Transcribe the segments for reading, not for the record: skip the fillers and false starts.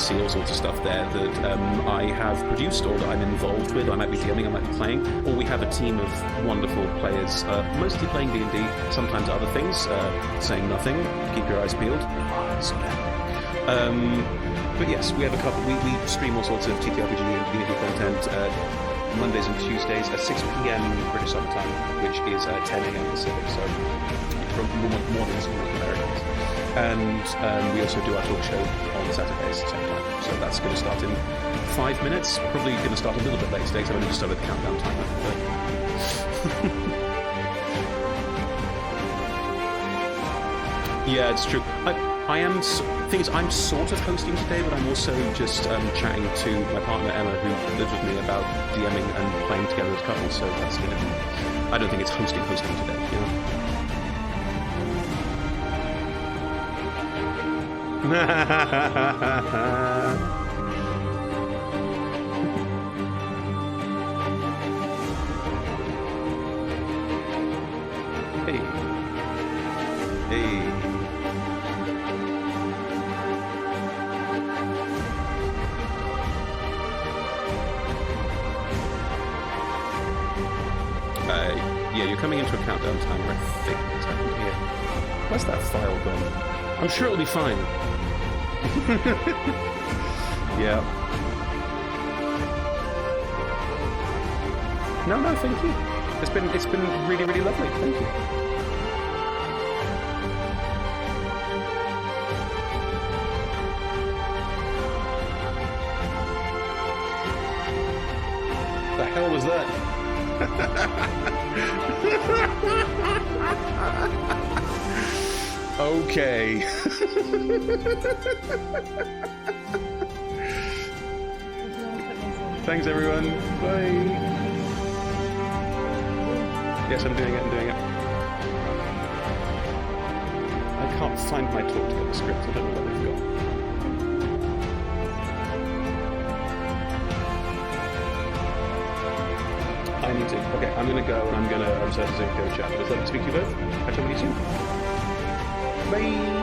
see all sorts of stuff there that I have produced or that I'm involved with. I might be DMing, I might be playing, or we have a team of wonderful players, mostly playing D&D, sometimes other things, saying nothing, keep your eyes peeled. But yes, we have a couple, we stream all sorts of TTRPG and D&D content Mondays and Tuesdays at 6 p.m. British Summer Time, which is 10 a.m. Pacific, so from mornings in North Americans. And we also do our talk show on Saturdays at the same time. So that's going to start in 5 minutes. Probably going to start a little bit late today because I've only just started the countdown timer. But yeah, it's true. I am. Thing is, I'm sort of hosting today, but I'm also just chatting to my partner Emma, who lives with me, about DMing and playing together as a couple. So that's going to be. I don't think it's hosting today. You know. Hey. Yeah, you're coming into a countdown timer, I think. What's happened here? Where's that file gone? I'm sure it'll be fine. Yeah. No, thank you. It's been really, really lovely. Thank you. The hell was that? Okay. Thanks, everyone. Bye. Yes, I'm doing it. I can't find my talk to the script. I don't know what they've got. I need to. Okay, I'm gonna go and I'm starting to go chat. But it's lovely to speak to you both. Catch up with you soon. Bye.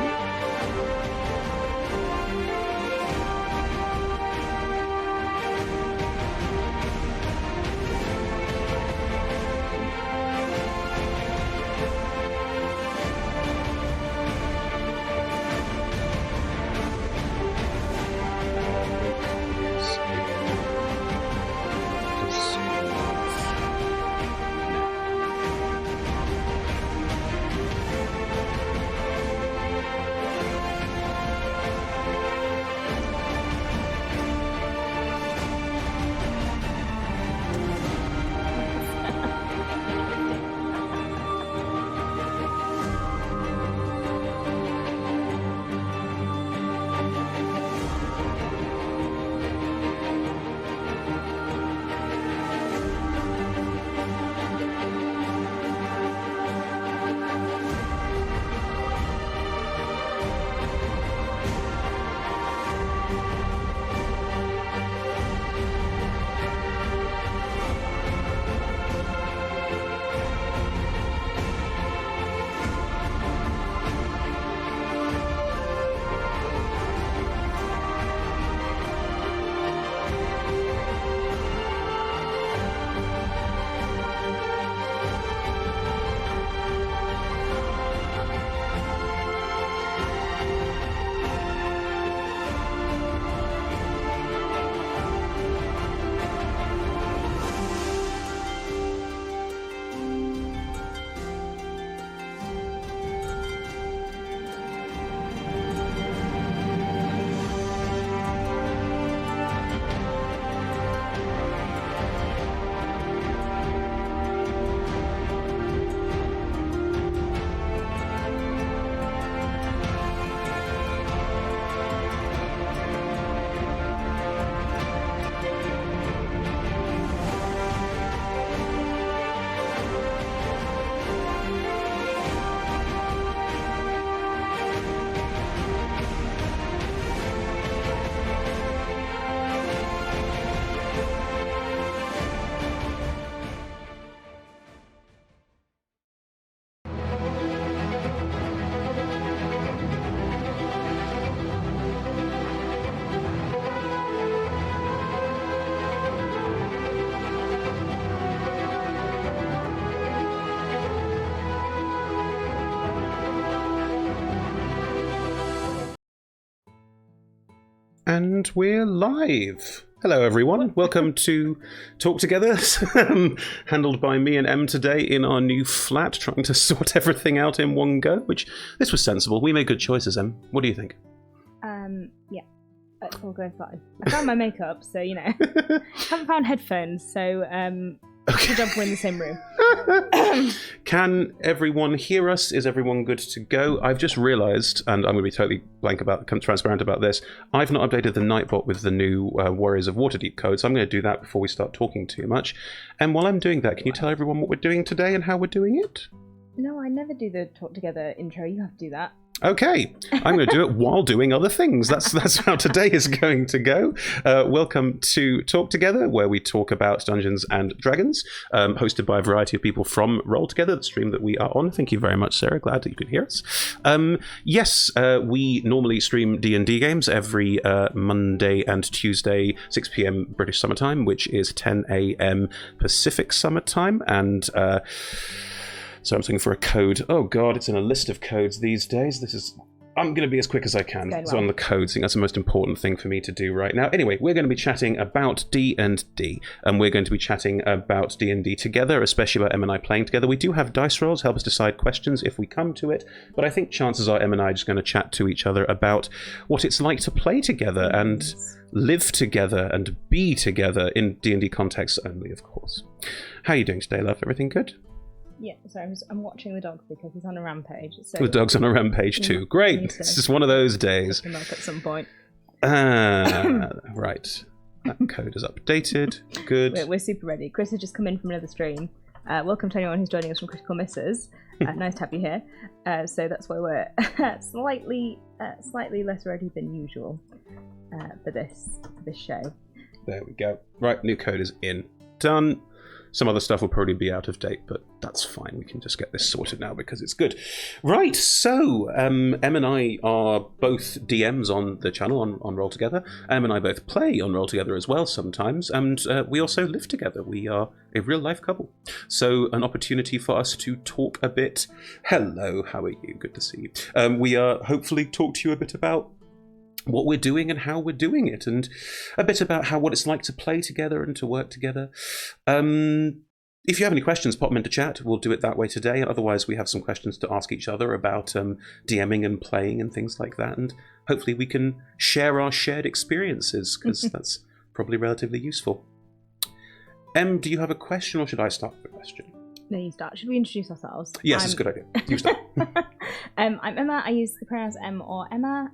And we're live. Hello, everyone. Welcome to Talk Together, handled by me and Em today in our new flat, trying to sort everything out in one go, which this was sensible. We made good choices, Em. What do you think? Yeah. It's all going fine. I found my makeup, so, you know. Haven't found headphones, so okay. Good job we're in the same room. Can everyone hear us? Is everyone good to go? I've just realised, and I'm going to be totally transparent about this, I've not updated the Nightbot with the new Warriors of Waterdeep code, so I'm going to do that before we start talking too much. And while I'm doing that, can you tell everyone what we're doing today and how we're doing it? No, I never do the Talk Together intro. You have to do that. Okay, I'm going to do it while doing other things. That's how today is going to go. Welcome to Talk Together, where we talk about Dungeons and Dragons, hosted by a variety of people from Roll Together, the stream that we are on. Thank you very much, Sarah. Glad that you could hear us. Yes, we normally stream D&D games every Monday and Tuesday, 6 p.m. British Summer Time, which is 10 a.m. Pacific Summer Time, and so I'm looking for a code. Oh god, it's in a list of codes these days. I'm going to be as quick as I can. It's on the codes. I think that's the most important thing for me to do right now. Anyway, we're going to be chatting about D&D, and we're going to be chatting about D&D together, especially about Em and I playing together. We do have dice rolls, help us decide questions if we come to it, but I think chances are Em and I are just going to chat to each other about what it's like to play together and live together and be together in D&D context only, of course. How are you doing today, love? Everything good? Yeah, sorry, I'm watching the dog because he's on a rampage. So the dog's on a rampage too. Great. It's just one of those days. Pick him up at some point. Right. That code is updated. Good. We're super ready. Chris has just come in from another stream. Welcome to anyone who's joining us from Critical Misses. Nice to have you here. So that's why we're slightly less ready than usual for this show. There we go. Right, new code is in. Done. Some other stuff will probably be out of date, but that's fine. We can just get this sorted now because it's good. Right, so Em and I are both DMs on the channel on Roll Together. Em and I both play on Roll Together as well sometimes, and we also live together. We are a real-life couple. So an opportunity for us to talk a bit. Hello, how are you? Good to see you. We are hopefully talk to you a bit about what we're doing and how we're doing it, and a bit about what it's like to play together and to work together. If you have any questions, pop them into chat. We'll do it that way today. Otherwise, we have some questions to ask each other about DMing and playing and things like that, and hopefully we can share our shared experiences, because that's probably relatively useful. Em, do you have a question, or should I start with the question? No, you start. Should we introduce ourselves? Yes, it's a good idea. You start. I'm Emma. I use the pronouns Em or Emma.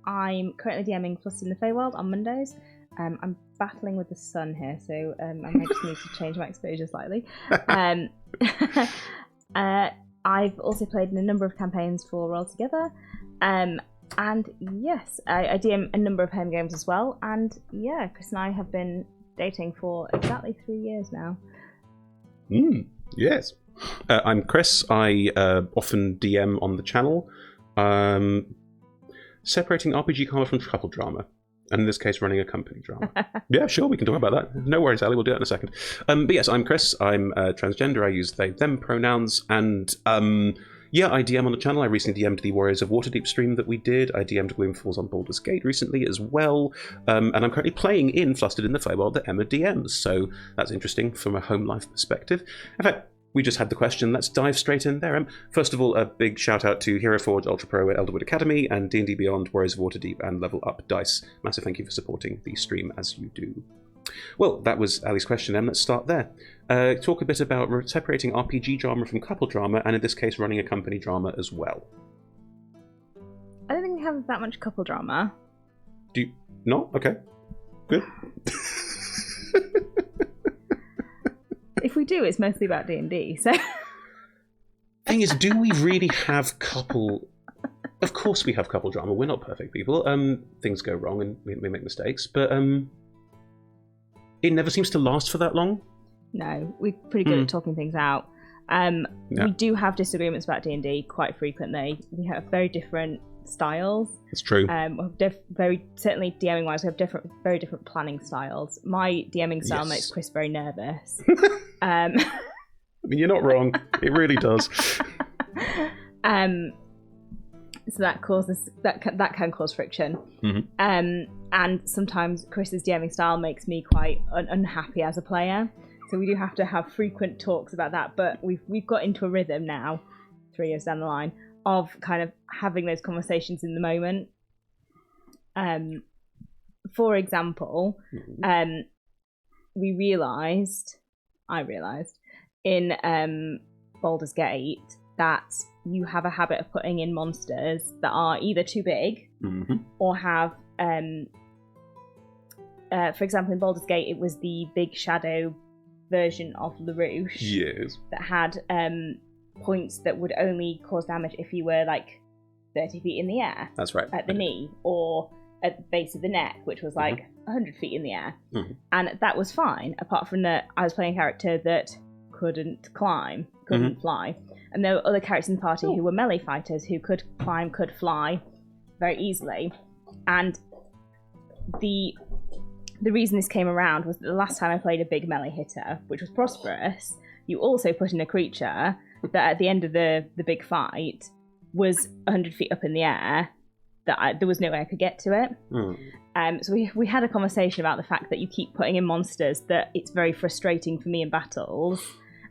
I'm currently DMing Plus in the Feywild on Mondays. I'm battling with the sun here, so I might just need to change my exposure slightly. I've also played in a number of campaigns for Roll Together. And yes, I DM a number of home games as well. And yeah, Chris and I have been dating for exactly 3 years now. Yes. I'm Chris. I often DM on the channel. Separating RPG karma from couple drama, and in this case running a company drama. Yeah, sure, we can talk about that. No worries, Ali, we'll do that in a second. But yes, I'm Chris. I'm transgender. I use they them pronouns, and yeah, I DM on the channel. I recently DM'd the Warriors of Waterdeep stream that we did. I DM'd Gloomfalls on Baldur's Gate recently as well, and I'm currently playing in Flustered in the Feywild that Emma DMs, so that's interesting from a home life perspective. In fact, we just had the question. Let's dive straight in there. First of all, a big shout out to Hero Forge, Ultra Pro at Elderwood Academy, and D&D Beyond, Warriors of Waterdeep, and Level Up Dice. Massive thank you for supporting the stream as you do. Well, that was Ali's question, Em. Let's start there. Talk a bit about separating RPG drama from couple drama, and in this case, running a company drama as well. I don't think we have that much couple drama. Do you not? Okay. Good. If we do, it's mostly about D&D, so... Thing is, do we really have couple... Of course we have couple drama. We're not perfect people. Things go wrong and we make mistakes, but it never seems to last for that long. No, we're pretty good at talking things out. We do have disagreements about D&D quite frequently. We have very different styles. It's true. Certainly DMing wise, we have very different planning styles. My DMing style makes Chris very nervous. I mean, you're not wrong. It really does. So that can cause friction. And sometimes Chris's DMing style makes me quite unhappy as a player. So we do have to have frequent talks about that. But we've got into a rhythm now, 3 years down the line, of kind of having those conversations in the moment. For example, I realised in Baldur's Gate that you have a habit of putting in monsters that are either too big or have, for example, in Baldur's Gate, it was the big shadow version of LaRouche that had points that would only cause damage if you were like 30 feet in the air. That's right. At the knee or at the base of the neck, which was like 100 feet in the air. And that was fine, apart from that I was playing a character that couldn't climb, couldn't fly. And there were other characters in the party who were melee fighters who could climb, could fly very easily. And the reason this came around was that the last time I played a big melee hitter, which was Prosperous, you also put in a creature that at the end of the big fight was 100 feet up in the air, that there was no way I could get to it. So we had a conversation about the fact that you keep putting in monsters that it's very frustrating for me in battles,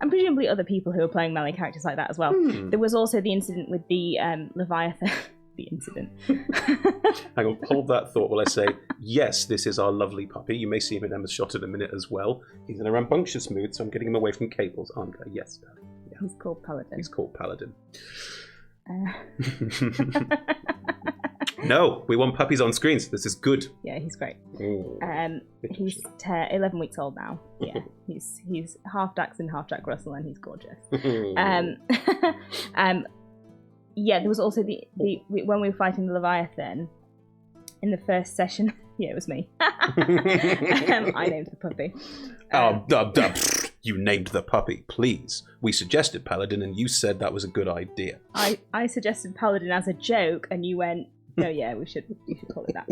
and presumably other people who are playing melee characters like that as well. There was also the incident with the Leviathan. The incident. Hang on, hold that thought while I say, yes, this is our lovely puppy. You may see him in Emma's shot in a minute as well. He's in a rambunctious mood, so I'm getting him away from cables, aren't I? Yes, darling. Yeah. He's called Paladin. He's called Paladin. No, we want puppies on screens. This is good. Yeah, he's great. He's 11 weeks old now. Yeah, he's half Dachshund, half Jack Russell, and he's gorgeous. Yeah, there was also when we were fighting the Leviathan in the first session. Yeah, it was me. I named the puppy. You named the puppy, please. We suggested Paladin, and you said that was a good idea. I suggested Paladin as a joke, and you went, "No, yeah, we should call it that."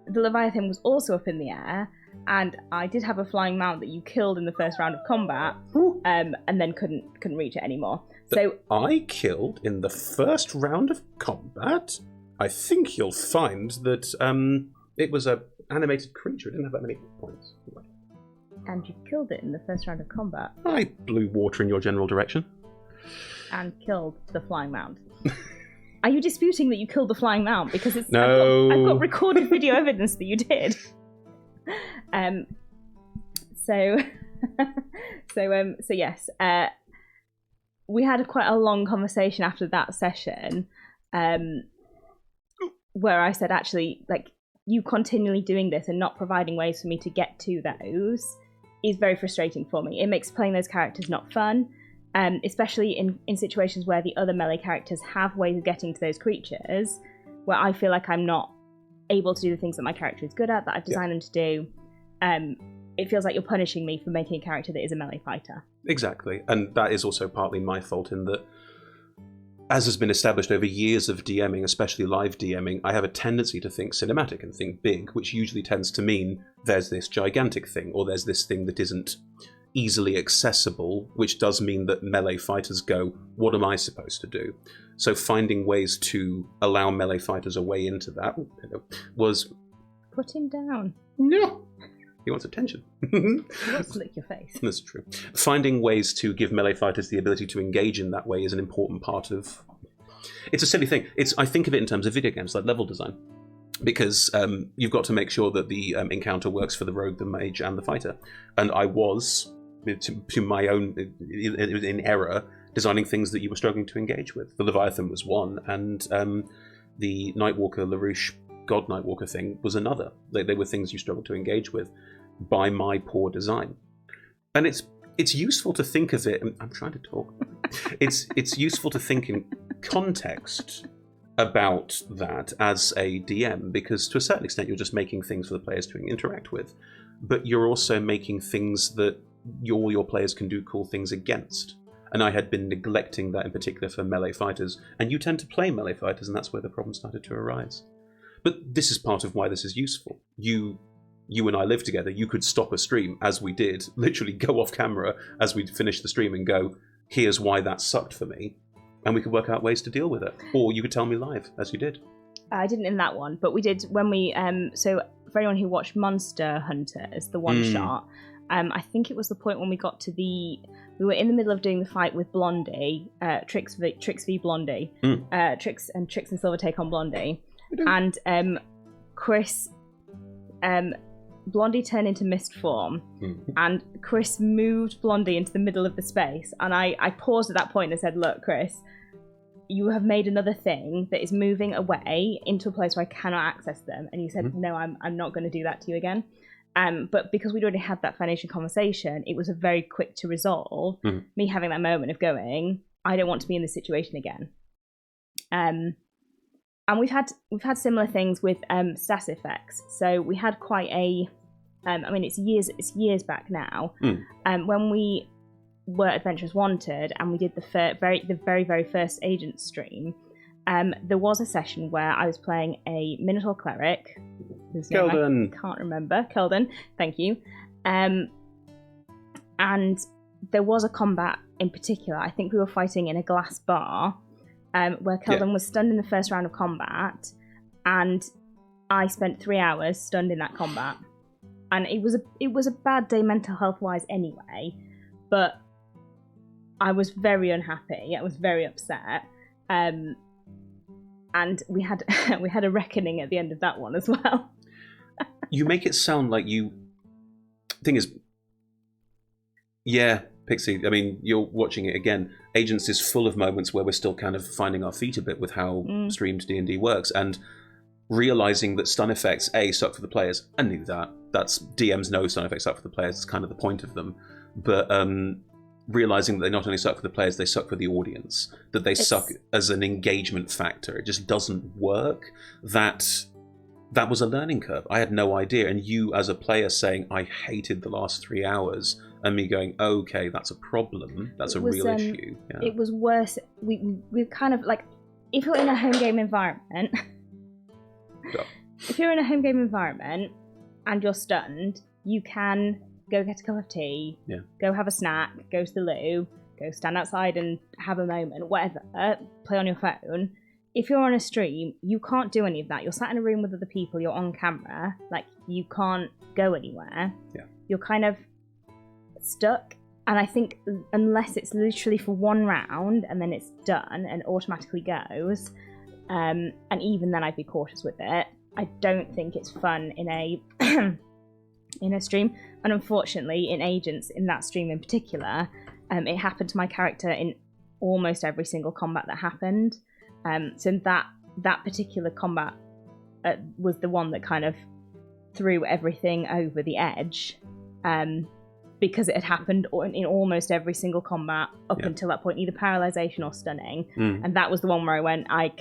The Leviathan was also up in the air, and I did have a flying mount that you killed in the first round of combat, and then couldn't reach it anymore. So I killed in the first round of combat. I think you'll find that it was a animated creature. It didn't have that many hit points. And you killed it in the first round of combat. I blew water in your general direction. And killed the flying mount. Are you disputing that you killed the flying mount? Because it's no. I've got recorded video evidence that you did. So yes. We had quite a long conversation after that session, where I said, actually, like, you continually doing this and not providing ways for me to get to those is very frustrating for me. It makes playing those characters not fun. Especially in situations where the other melee characters have ways of getting to those creatures, where I feel like I'm not able to do the things that my character is good at, that I've designed them to do. It feels like you're punishing me for making a character that is a melee fighter. Exactly, and that is also partly my fault in that, as has been established over years of DMing, especially live DMing, I have a tendency to think cinematic and think big, which usually tends to mean there's this gigantic thing, or there's this thing that isn't easily accessible, which does mean that melee fighters go, what am I supposed to do? So finding ways to allow melee fighters a way into that was... Put him down. No. He wants attention. He wants to lick your face. That's true. Finding ways to give melee fighters the ability to engage in that way is an important part of... It's a silly thing. I think of it in terms of video games, like level design. Because you've got to make sure that the encounter works for the rogue, the mage, and the fighter. And I was... to my own, in error, designing things that you were struggling to engage with. The Leviathan was one, and the Nightwalker, LaRouche, God Nightwalker thing was another. They were things you struggled to engage with by my poor design. And it's useful to think of it, I'm trying to talk. It's useful to think in context about that as a DM, because to a certain extent you're just making things for the players to interact with, but you're also making things that all your players can do cool things against. And I had been neglecting that in particular for melee fighters, and you tend to play melee fighters, and that's where the problem started to arise. But this is part of why this is useful. You and I live together. You could stop a stream, as we did, literally go off camera as we'd finish the stream and go, here's why that sucked for me. and we could work out ways to deal with it. Or you could tell me live, as you did. I didn't in that one, but we did when we so for anyone who watched Monster Hunters, the one shot, I think it was the point when we got to we were in the middle of doing the fight with Blondie, Trix v Blondie, Trix and Silver take on Blondie, and Chris, Blondie turned into mist form, and Chris moved Blondie into the middle of the space, and I paused at that point and said, "Look, Chris, you have made another thing that is moving away into a place where I cannot access them." And you said, "No, I'm not going to do that to you again." But because we'd already had that foundation conversation, it was a very quick to resolve. Me having that moment of going, I don't want to be in this situation again. And we've had similar things with stat effects. So we had quite a, I mean, it's years back now. When we were Adventurers Wanted and we did the very first agent stream, there was a session where I was playing a Minotaur cleric whose name I can't remember. Keldon, thank you. And there was a combat in particular. I think we were fighting in a glass bar, where Keldon was stunned in the first round of combat, and I spent 3 hours stunned in that combat. And it was a bad day mental health wise anyway, but I was very unhappy. I was very upset. And we had a reckoning at the end of that one as well. You make it sound like you... Thing is, yeah, Pixie, I mean, you're watching it again. Agents is full of moments where we're still kind of finding our feet a bit with how streamed D&D works, and realising that stun effects, suck for the players. I knew that. That's DMs know stun effects suck for the players. It's kind of the point of them. But realising that they not only suck for the players, they suck for the audience. That they suck as an engagement factor. It just doesn't work. That was a learning curve. I had no idea. And you as a player saying, I hated the last 3 hours, and me going, okay, that's a problem. That's a real issue. Yeah. It was worse. We kind of like, if you're in a home game environment, if you're in a home game environment and you're stunned, you can go get a cup of tea, go have a snack, go to the loo, go stand outside and have a moment, whatever, play on your phone. If you're on a stream, you can't do any of that. You're sat in a room with other people, you're on camera, like, you can't go anywhere. Yeah. You're kind of stuck. And I think unless it's literally for one round and then it's done and automatically goes, and even then I'd be cautious with it, I don't think it's fun in a in a stream. And unfortunately, in Agents, in that stream in particular, it happened to my character in almost every single combat that happened. So that particular combat was the one that kind of threw everything over the edge, because it had happened in almost every single combat up until that point, either paralyzation or stunning. And that was the one where I went, I'm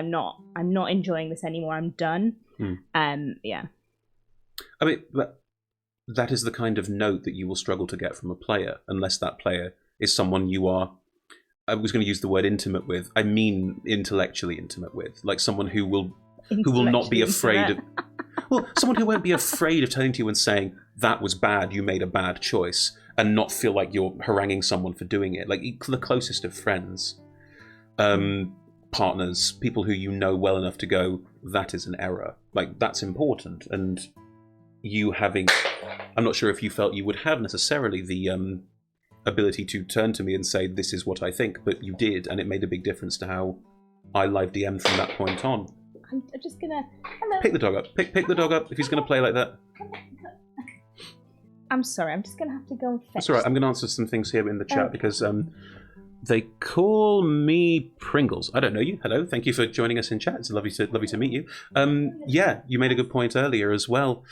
not enjoying this anymore. I'm done. Yeah. I mean, that is the kind of note that you will struggle to get from a player, unless that player is someone you are, I was going to use the word intimate with, I mean intellectually intimate with, like someone who will not be afraid of, well, someone who won't be afraid of turning to you and saying, that was bad, you made a bad choice, and not feel like you're haranguing someone for doing it. Like the closest of friends, partners, people who you know well enough to go, that is an error. Like, that's important. And you having, I'm not sure if you felt you would have necessarily the ability to turn to me and say, this is what I think, but you did, and it made a big difference to how I live DM from that point on. I'm just gonna... Pick the dog up. Pick the dog up if he's going to play like that. I'm sorry, I'm just going to have to go and fetch. That's all right, I'm going to answer some things here in the chat because they call me Pringles. I don't know you. Hello, thank you for joining us in chat. It's lovely to meet you. Yeah, you made a good point earlier as well.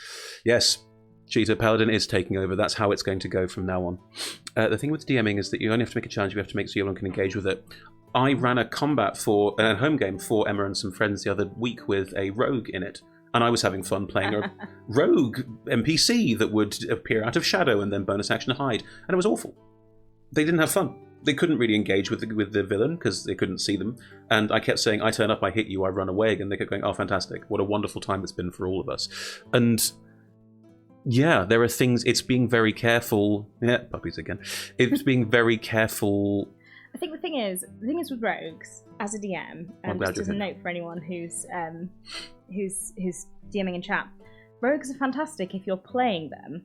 Yes, Cheetah Paladin is taking over. That's how it's going to go from now on. The thing with DMing is that you only have to make a challenge, you have to make so everyone can engage with it. I ran a combat for a home game for Emma and some friends the other week with a rogue in it. And I was having fun playing a rogue NPC that would appear out of shadow and then bonus action hide. And it was awful. They didn't have fun. They couldn't really engage with the villain because they couldn't see them. And I kept saying, I turn up, I hit you, I run away. And they kept going, oh, fantastic. What a wonderful time it's been for all of us. And yeah, there are things, it's being very careful. Yeah, puppies again. It's being very careful. I think the thing is with rogues as a DM, just as a note for anyone who's DMing in chat, rogues are fantastic if you're playing them,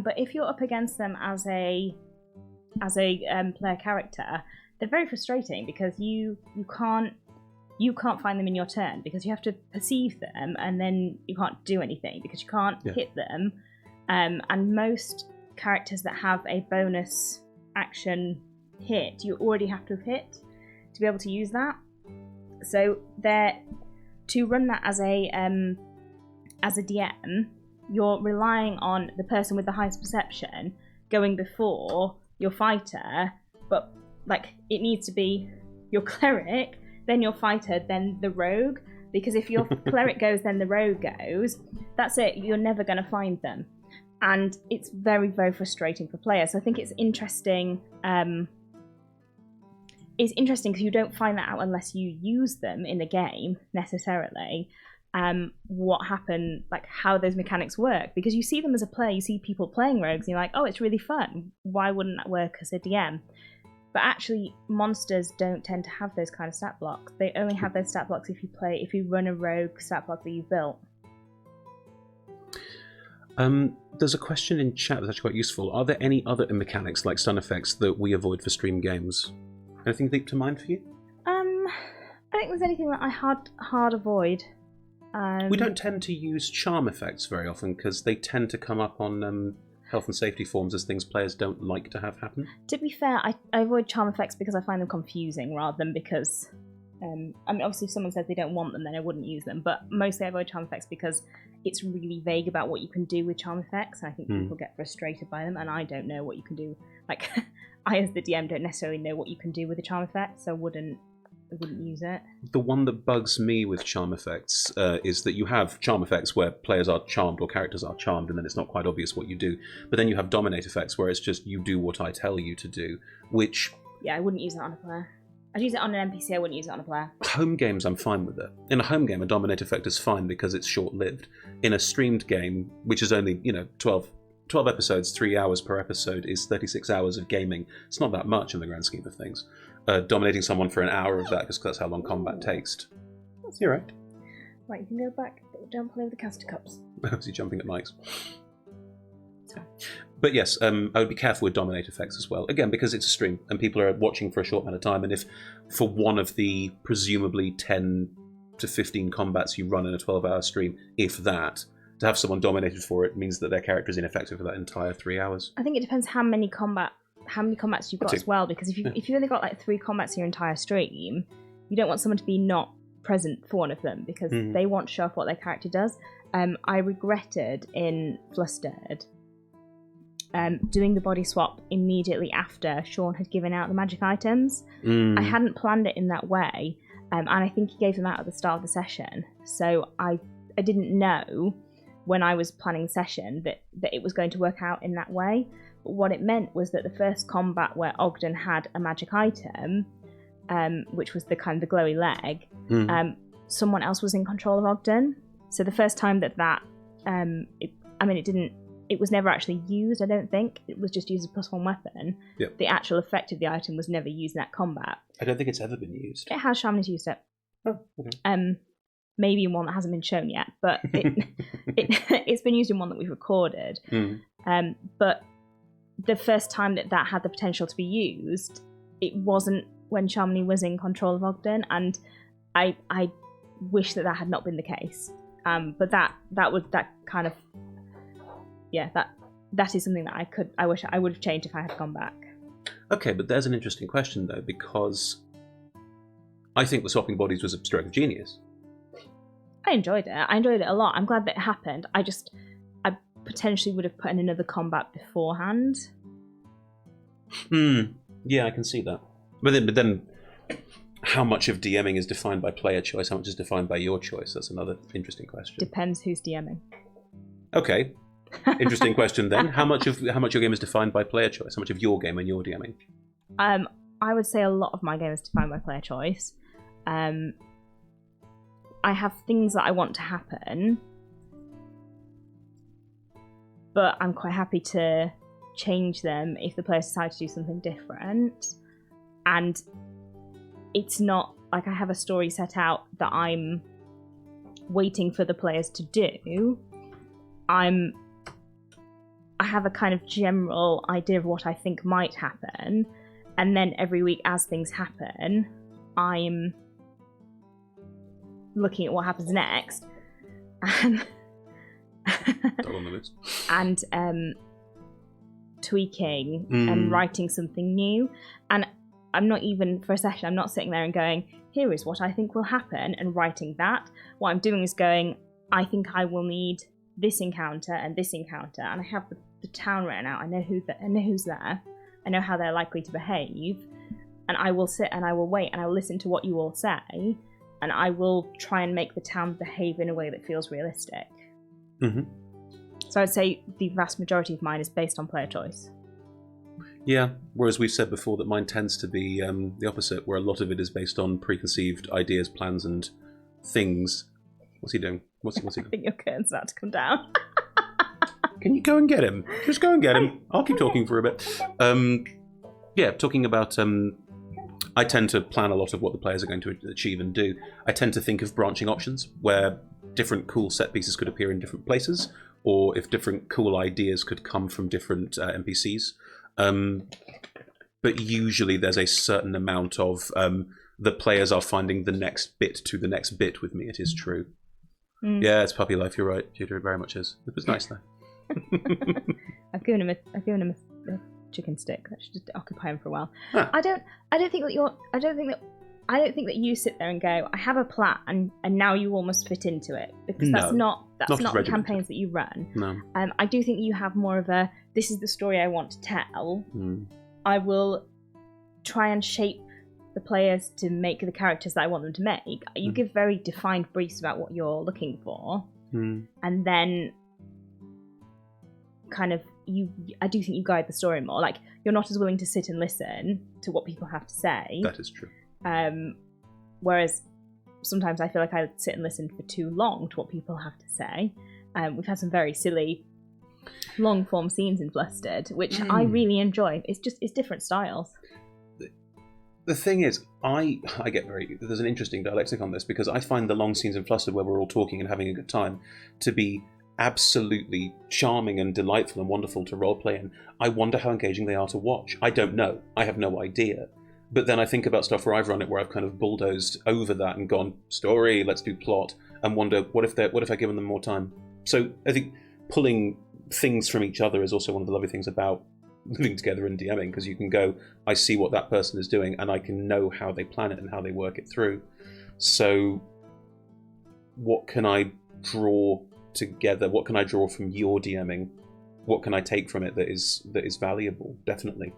but if you're up against them as a player character, they're very frustrating because you can't find them in your turn because you have to perceive them, and then you can't do anything because you can't hit them. And most characters that have a bonus action hit, you already have to have hit to be able to use that. So to run that as a DM, you're relying on the person with the highest perception going before your fighter, but like it needs to be your cleric, then your fighter, then the rogue, because if your cleric goes then the rogue goes, that's it, you're never going to find them, and it's very, very frustrating for players. So I think it's interesting because you don't find that out unless you use them in a game necessarily. What happened, like how those mechanics work, because you see them as a player, you see people playing rogues and you're like, oh, it's really fun, why wouldn't that work as a DM? But actually monsters don't tend to have those kind of stat blocks. They only have those stat blocks if you run a rogue stat block that you've built. There's a question in chat that's actually quite useful. Are there any other mechanics like stun effects that we avoid for stream games? Anything leap to mind for you? I don't think there's anything that I hard avoid. We don't tend to use charm effects very often because they tend to come up on health and safety forms as things players don't like to have happen. To be fair, I avoid charm effects because I find them confusing rather than because... I mean, obviously if someone says they don't want them, then I wouldn't use them, but mostly I avoid charm effects because it's really vague about what you can do with charm effects, and I think people get frustrated by them, and I don't know what you can do. Like, I as the DM don't necessarily know what you can do with a charm effect, so I wouldn't use it. The one that bugs me with charm effects is that you have charm effects where players are charmed or characters are charmed, and then it's not quite obvious what you do. But then you have dominate effects where it's just you do what I tell you to do, which... Yeah, I wouldn't use that on a player. I'd use it on an NPC, I wouldn't use it on a player. Home games, I'm fine with it. In a home game, a dominate effect is fine because it's short-lived. In a streamed game, which is only, 12 episodes, 3 hours per episode, is 36 hours of gaming. It's not that much in the grand scheme of things. Dominating someone for an hour of that, because that's how long combat takes. You're right. Right, you can go back, but don't play with the caster cups. Is he jumping at mics? But yes, I would be careful with dominate effects as well. Again, because it's a stream and people are watching for a short amount of time, and if for one of the presumably 10 to 15 combats you run in a 12-hour stream, if that, to have someone dominated for it means that their character is ineffective for that entire 3 hours. I think it depends how many combats you've got as well, because if you've only got like 3 combats in your entire stream, you don't want someone to be not present for one of them because they want to show off what their character does. I regretted in Flustered doing the body swap immediately after Sean had given out the magic items. I hadn't planned it in that way, and I think he gave them out at the start of the session, so I didn't know when I was planning the session that it was going to work out in that way. But what it meant was that the first combat where Ogden had a magic item, which was the kind of the glowy leg, someone else was in control of Ogden. So the first time it was never actually used, I don't think. It was just used as +1 weapon. Yep. The actual effect of the item was never used in that combat. I don't think it's ever been used. It has, Shaman's used it. Oh, okay. Maybe in one that hasn't been shown yet, but it's been used in one that we've recorded. But the first time that had the potential to be used, it wasn't when Chamonix was in control of Ogden, and I wish that had not been the case. But that is something that I wish I would have changed if I had gone back. Okay, but there's an interesting question though, because I think the swapping bodies was a stroke of genius. I enjoyed it. I enjoyed it a lot. I'm glad that it happened. I potentially would have put in another combat beforehand. Yeah, I can see that. But then, how much of DMing is defined by player choice? How much is defined by your choice? That's another interesting question. Depends who's DMing. Okay, interesting question then. How much your game is defined by player choice? How much of your game and your DMing? I would say a lot of my game is defined by player choice. I have things that I want to happen, but I'm quite happy to change them if the players decide to do something different. and it's not like I have a story set out that I'm waiting for the players to do. I have a kind of general idea of what I think might happen, and then every week as things happen, I'm looking at what happens next and tweaking and writing something new. And I'm not even, for a session, I'm not sitting there and going, here is what I think will happen, and writing that. What I'm doing is going, I think I will need this encounter and this encounter, and I have the town written out. I know who's there. I know how they're likely to behave, and I will sit and I will wait and I will listen to what you all say, and I will try and make the town behave in a way that feels realistic. Mm-hmm. So I'd say the vast majority of mine is based on player choice. Yeah, whereas we've said before that mine tends to be the opposite, where a lot of it is based on preconceived ideas, plans, and things. What's he doing? What's he I doing? think your curtain's about to come down. Can you go and get him? Just go and get him. I'll keep talking for a bit. Talking about... I tend to plan a lot of what the players are going to achieve and do. I tend to think of branching options, where different cool set pieces could appear in different places, or if different cool ideas could come from different NPCs. But usually there's a certain amount of the players are finding the next bit to the next bit with me. It is true. Yeah, it's puppy life. You're right. It very much is. It was nice though. I've given him a chicken stick. That should just occupy him for a while. Huh. I don't think that you sit there and go, I have a plan, and now you almost fit into it, because that's not the campaigns that you run. No. I do think you have more of a, this is the story I want to tell. I will try and shape the players to make the characters that I want them to make. You give very defined briefs about what you're looking for, and then kind of I do think you guide the story more. Like, you're not as willing to sit and listen to what people have to say. That is true. Whereas sometimes I feel like I sit and listen for too long to what people have to say. We've had some very silly long form scenes in Flustered, which I really enjoy. It's different styles. The thing is, I get there's an interesting dialectic on this, because I find the long scenes in Flustered where we're all talking and having a good time to be absolutely charming and delightful and wonderful to roleplay in. I wonder how engaging they are to watch. I don't know. I have no idea. But then I think about stuff where I've run it, where I've kind of bulldozed over that and gone, story, let's do plot, and wonder, what if I'd given them more time? So I think pulling things from each other is also one of the lovely things about living together and DMing, because you can go, I see what that person is doing, and I can know how they plan it and how they work it through. So what can I draw together? What can I draw from your DMing? What can I take from it that is valuable? Definitely.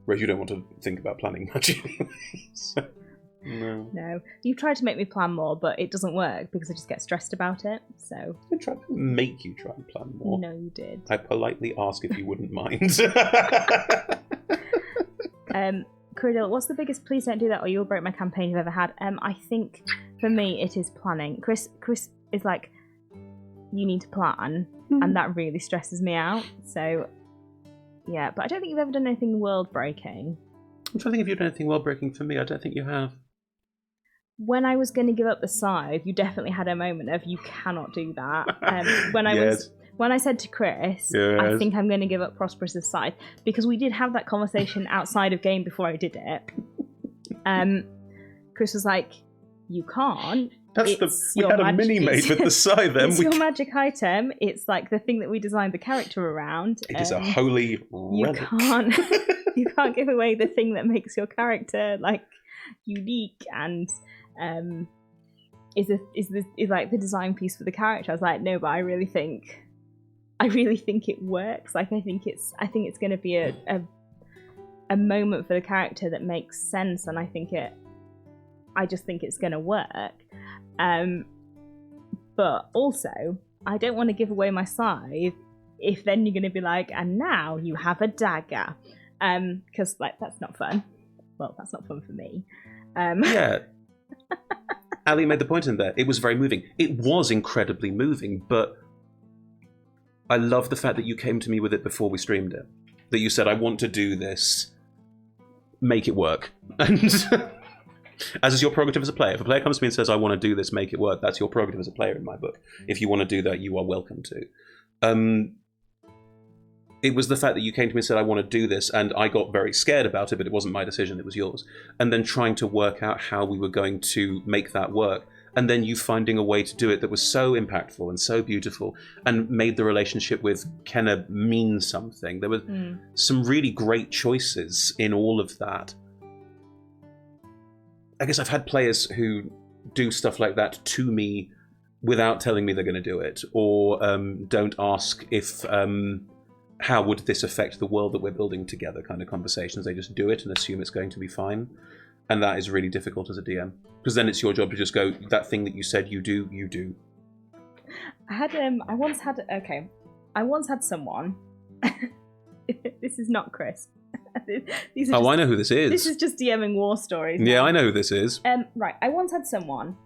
Whereas you don't want to think about planning much anyway. So, no. You've tried to make me plan more, but it doesn't work because I just get stressed about it. So I tried to make you try and plan more. No, you did. I politely ask if you wouldn't mind. Cyril, what's the biggest please don't do that or you'll break my campaign you've ever had? I think for me it is planning. Chris is like, you need to plan, and that really stresses me out. So yeah, but I don't think you've ever done anything world breaking. I'm trying to think if you've done anything world breaking for me. I don't think you have. When I was going to give up the scythe, you definitely had a moment of, you cannot do that. When I said to Chris, I think I'm going to give up Prosperous's scythe, because we did have that conversation outside of game before I did it. Chris was like, you can't. We had a mini-made with the scythe then. It's your magic item. It's like the thing that we designed the character around. It is a holy relic. You can't give away the thing that makes your character like unique and is like the design piece for the character. I was like, no, but I really think it works. Like, I think it's going to be a moment for the character that makes sense, and I just think it's going to work. But also, I don't want to give away my scythe if then you're going to be like, and now you have a dagger, because like, that's not fun. Well, that's not fun for me. Yeah. Ali made the point in there. It was very moving. It was incredibly moving, but I love the fact that you came to me with it before we streamed it. That you said, I want to do this. make it work. And as is your prerogative as a player. If a player comes to me and says, I want to do this, make it work, that's your prerogative as a player in my book. If you want to do that, you are welcome to. It was the fact that you came to me and said, I want to do this, and I got very scared about it, but it wasn't my decision, it was yours. And then trying to work out how we were going to make that work. And then you finding a way to do it that was so impactful and so beautiful and made the relationship with Kenna mean something. There were some really great choices in all of that. I guess I've had players who do stuff like that to me without telling me they're going to do it, or don't ask if how would this affect the world that we're building together kind of conversations. They just do it and assume it's going to be fine. And that is really difficult as a DM. Because then it's your job to just go, that thing that you said you do, you do. I once had someone. This is not Chris. These are I know who this is. This is just DMing war stories. Yeah, I know who this is. Right, I once had someone.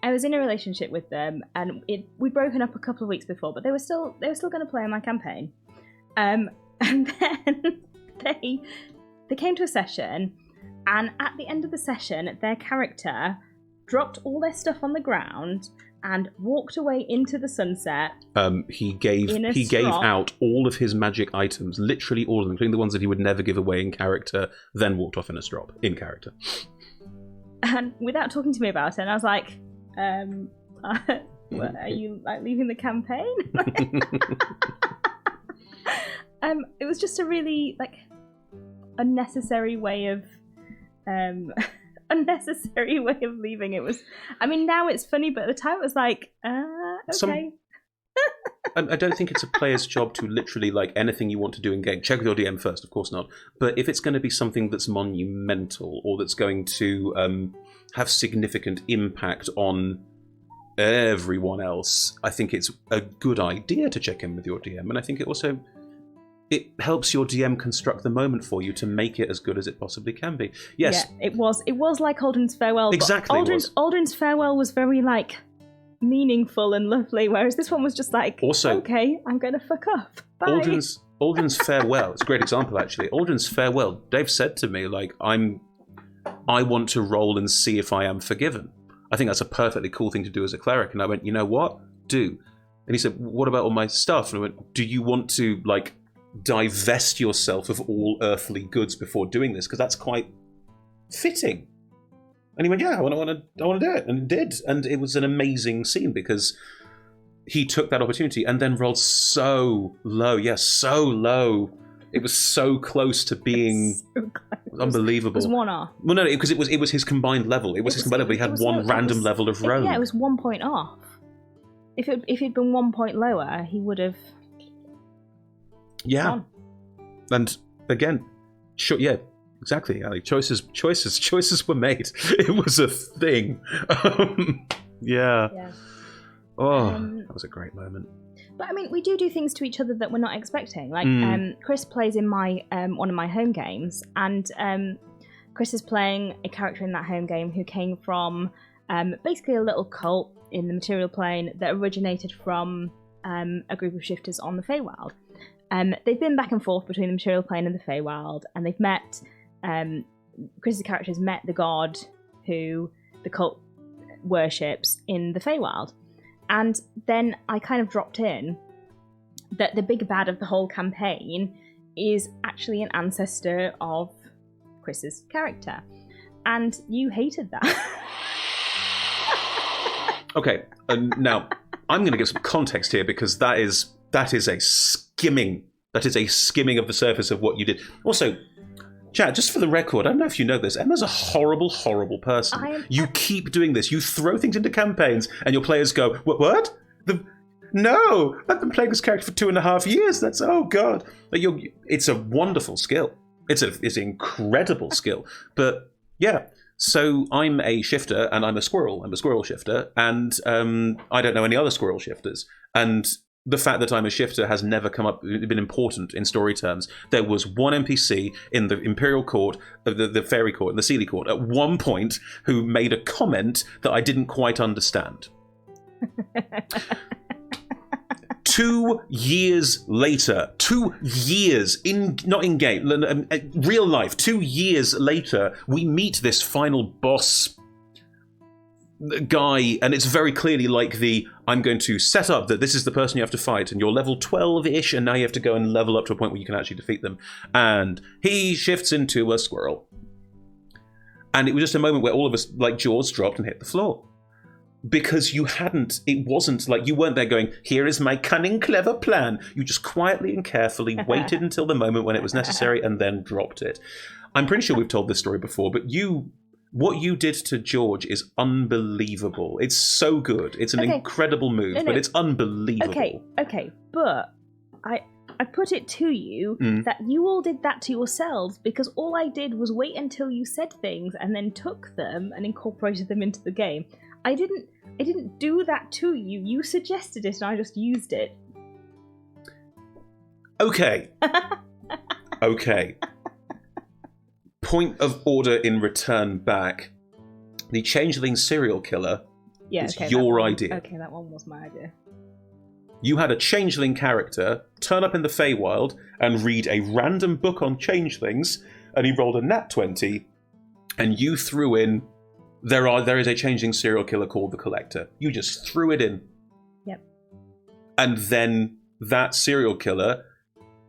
I was in a relationship with them, and we'd broken up a couple of weeks before, but they were still going to play in my campaign. And then they came to a session, and at the end of the session, their character dropped all their stuff on the ground and walked away into the sunset. He gave out all of his magic items, literally all of them, including the ones that he would never give away in character, then walked off in a strop in character. And without talking to me about it, and I was like, are you like leaving the campaign? It was just a really like unnecessary way of leaving. It was, I mean, now it's funny, but at the time it was like, okay. I don't think it's a player's job to literally, like, anything you want to do in game. Check with your DM first, of course not. But if it's going to be something that's monumental or that's going to have significant impact on everyone else, I think it's a good idea to check in with your DM. And I think it helps your DM construct the moment for you to make it as good as it possibly can be. Yes. Yeah, it was like Aldrin's Farewell. Exactly. Aldrin's Farewell was very, like, meaningful and lovely, whereas this one was just like, also, okay, I'm going to fuck up. Bye. Aldrin's Farewell, it's a great example, actually. Aldrin's Farewell, Dave said to me, like, I want to roll and see if I am forgiven. I think that's a perfectly cool thing to do as a cleric. And I went, you know what? Do. And he said, what about all my stuff? And I went, do you want to, like, divest yourself of all earthly goods before doing this? Because that's quite fitting. And he went, yeah, I want to do it. And it did. And it was an amazing scene because he took that opportunity and then rolled so low. Yes, so low. It was so close to being unbelievable. It was one off. Well, no, because it was his combined level. It was his combined level. He had one random level of rogue. Yeah, it was 1 point off. If it'd been 1 point lower, he would have. Yeah. Gone. And again, sure, yeah, exactly, Ali. Choices were made. It was a thing. Yeah. Oh, that was a great moment. But I mean, we do things to each other that we're not expecting. Like, Chris plays in my one of my home games, and Chris is playing a character in that home game who came from basically a little cult in the material plane that originated from a group of shifters on the Feywild. They've been back and forth between the material plane and the Feywild, and they've met. Chris's character has met the god who the cult worships in the Feywild. And then I kind of dropped in that the big bad of the whole campaign is actually an ancestor of Chris's character. And you hated that. Okay, now I'm going to give some context here because that is a skimming of the surface of what you did. Also, chat, just for the record, I don't know if you know this, Emma's a horrible, horrible person. You keep doing this. You throw things into campaigns and your players go, what? No! I've been playing this character for 2.5 years. That's, oh God. It's a wonderful skill. It's an incredible skill. But yeah, so I'm a shifter and I'm a squirrel. I'm a squirrel shifter. And I don't know any other squirrel shifters. And the fact that I'm a shifter has never been important in story terms. There was one NPC in the Imperial Court, the Fairy Court, and the Sealy Court at one point who made a comment that I didn't quite understand. 2 years later, 2 years, not in game, real life, 2 years later, we meet this final boss guy, and it's very clearly like I'm going to set up that this is the person you have to fight, and you're level 12-ish, and now you have to go and level up to a point where you can actually defeat them. And he shifts into a squirrel. And it was just a moment where all of us, like, jaws dropped and hit the floor. Because it wasn't like you weren't there going, here is my cunning, clever plan. You just quietly and carefully waited until the moment when it was necessary and then dropped it. I'm pretty sure we've told this story before, but what you did to George is unbelievable. It's so good. It's an incredible move, but it's unbelievable. Okay, but I put it to you that you all did that to yourselves because all I did was wait until you said things and then took them and incorporated them into the game. I didn't do that to you. You suggested it and I just used it. Okay. Okay. Point of order in return back. The changeling serial killer is your idea. Okay, that one was my idea. You had a changeling character turn up in the Feywild and read a random book on changelings, and he rolled a nat 20, and you threw in, there is a changeling serial killer called the Collector. You just threw it in. Yep. And then that serial killer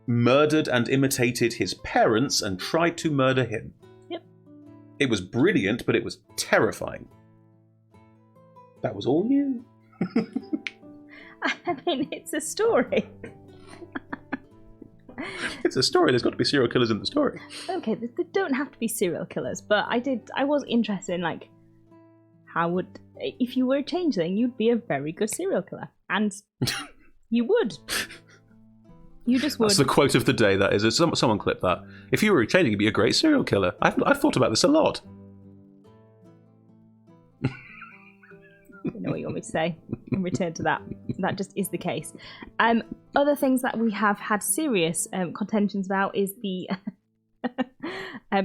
murdered and imitated his parents and tried to murder him. Yep. It was brilliant, but it was terrifying. That was all you. I mean, it's a story. It's a story. There's got to be serial killers in the story. Okay, there don't have to be serial killers, but I was interested in, like, if you were a changeling, you'd be a very good serial killer. And you would. You just would. That's the quote of the day, that is. Someone clip that. If you were a changeling, you'd be a great serial killer. I've thought about this a lot. I don't know what you want me to say in return to that. That just is the case. Other things that we have had serious contentions about is the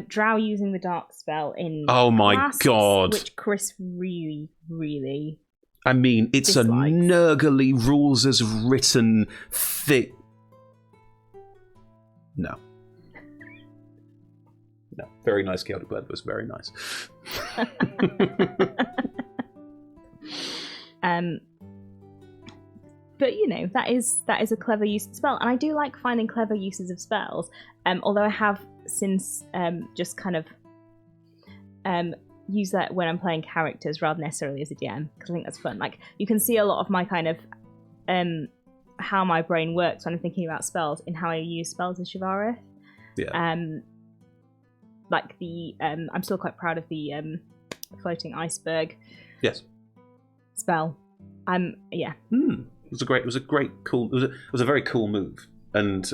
Drow using the dark spell in oh my classes, god, which Chris really, really I mean, it's dislikes. A nurgly rules as written thick. No. Very nice Chaotic Blend was very nice. But you know, that is a clever use of the spell, and I do like finding clever uses of spells. Although I have since just kind of use that when I'm playing characters rather than necessarily as a DM, because I think that's fun. Like, you can see a lot of my kind of how my brain works when I'm thinking about spells in how I use spells as Shivarith. Yeah. Like the I'm still quite proud of the floating iceberg. Yes. Spell. Yeah. It was a very cool move, and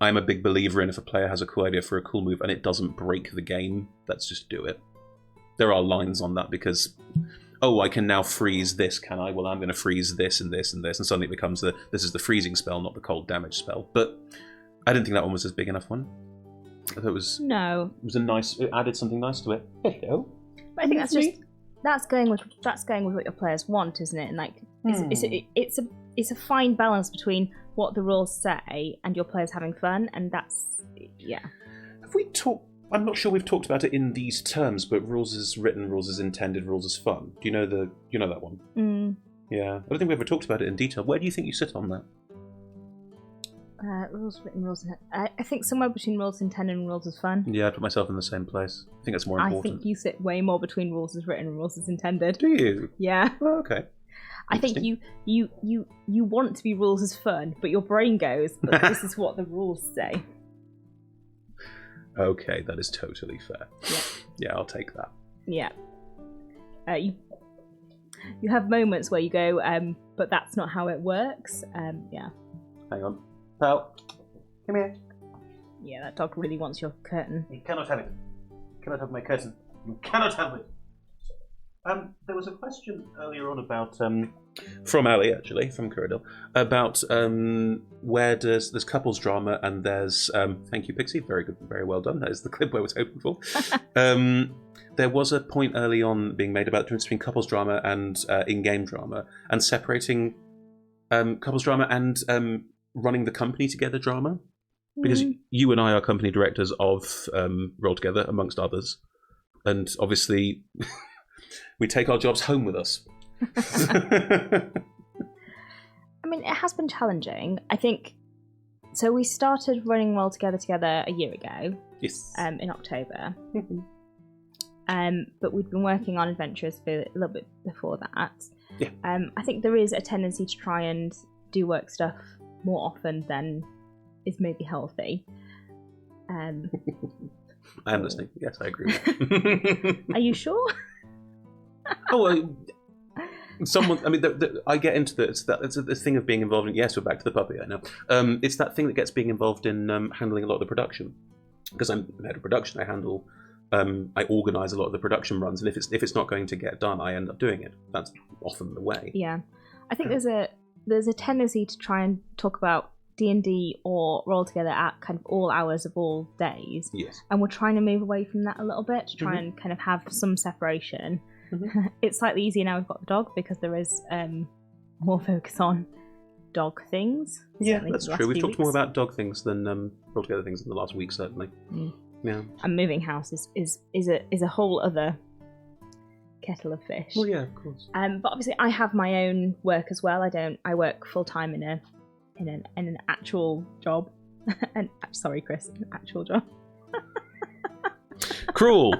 I'm a big believer in if a player has a cool idea for a cool move and it doesn't break the game, let's just do it. There are lines on that because, I can now freeze this, can I? Well, I'm going to freeze this and this and this, and suddenly it becomes this is the freezing spell, not the cold damage spell. But I didn't think that one was as big enough one. I thought it was it added something nice to it. Hello. But I think that's going with what your players want, isn't it? And like it's a fine balance between what the rules say and your players having fun, and that's Have we talked? I'm not sure we've talked about it in these terms, but rules as written, rules as intended, rules as fun. Do you know that one? Yeah, I don't think we ever talked about it in detail. Where do you think you sit on that? Rules written, rules. I think somewhere between rules intended and rules as fun. Yeah, I put myself in the same place. I think that's more important. I think you sit way more between rules as written and rules as intended. Do you? Yeah. Oh, okay. I think you want to be rules as fun, but your brain goes, but this is what the rules say. Okay, that is totally fair. Yeah, I'll take that. Yeah. You have moments where you go, but that's not how it works. Yeah. Hang on. Pal, come here. Yeah, that dog really wants your curtain. You cannot have it. You cannot have my curtain. You cannot have it. There was a question earlier on about, from Ali actually, from Curadil, about where there's couples drama and there's, thank you Pixie, very good, very well done, that is the clip I was hoping for. There was a point early on being made about the difference between couples drama and in-game drama, and separating couples drama and running the company together drama. Because you and I are company directors of Roll Together, amongst others. And obviously, we take our jobs home with us. I mean, it has been challenging. I think, so we started running Roll Together a year ago. Yes. In October. But we'd been working on adventures for a little bit before that. Yeah. I think there is a tendency to try and do work stuff more often than is maybe healthy. I am listening. Yes, I agree. Are you sure? Someone. I mean, I get into it's the thing of being involved in. Yes, we're back to the puppy. I know. It's that thing that gets being involved in handling a lot of the production. Because I'm head of production, I handle. I organise a lot of the production runs, and if it's not going to get done, I end up doing it. That's often the way. Yeah, I think there's a tendency to try and talk about D&D or Roll Together at kind of all hours of all days. Yes. And we're trying to move away from that a little bit to try and kind of have some separation. It's slightly easier now we've got the dog because there is more focus on dog things. Yeah, that's true. We've talked more about dog things than Roll Together things in the last week, certainly. Yeah. And moving house is a whole other kettle of fish. Well, yeah, of course. But obviously, I have my own work as well. I work full time in an actual job. Sorry, Chris, an actual job. Cruel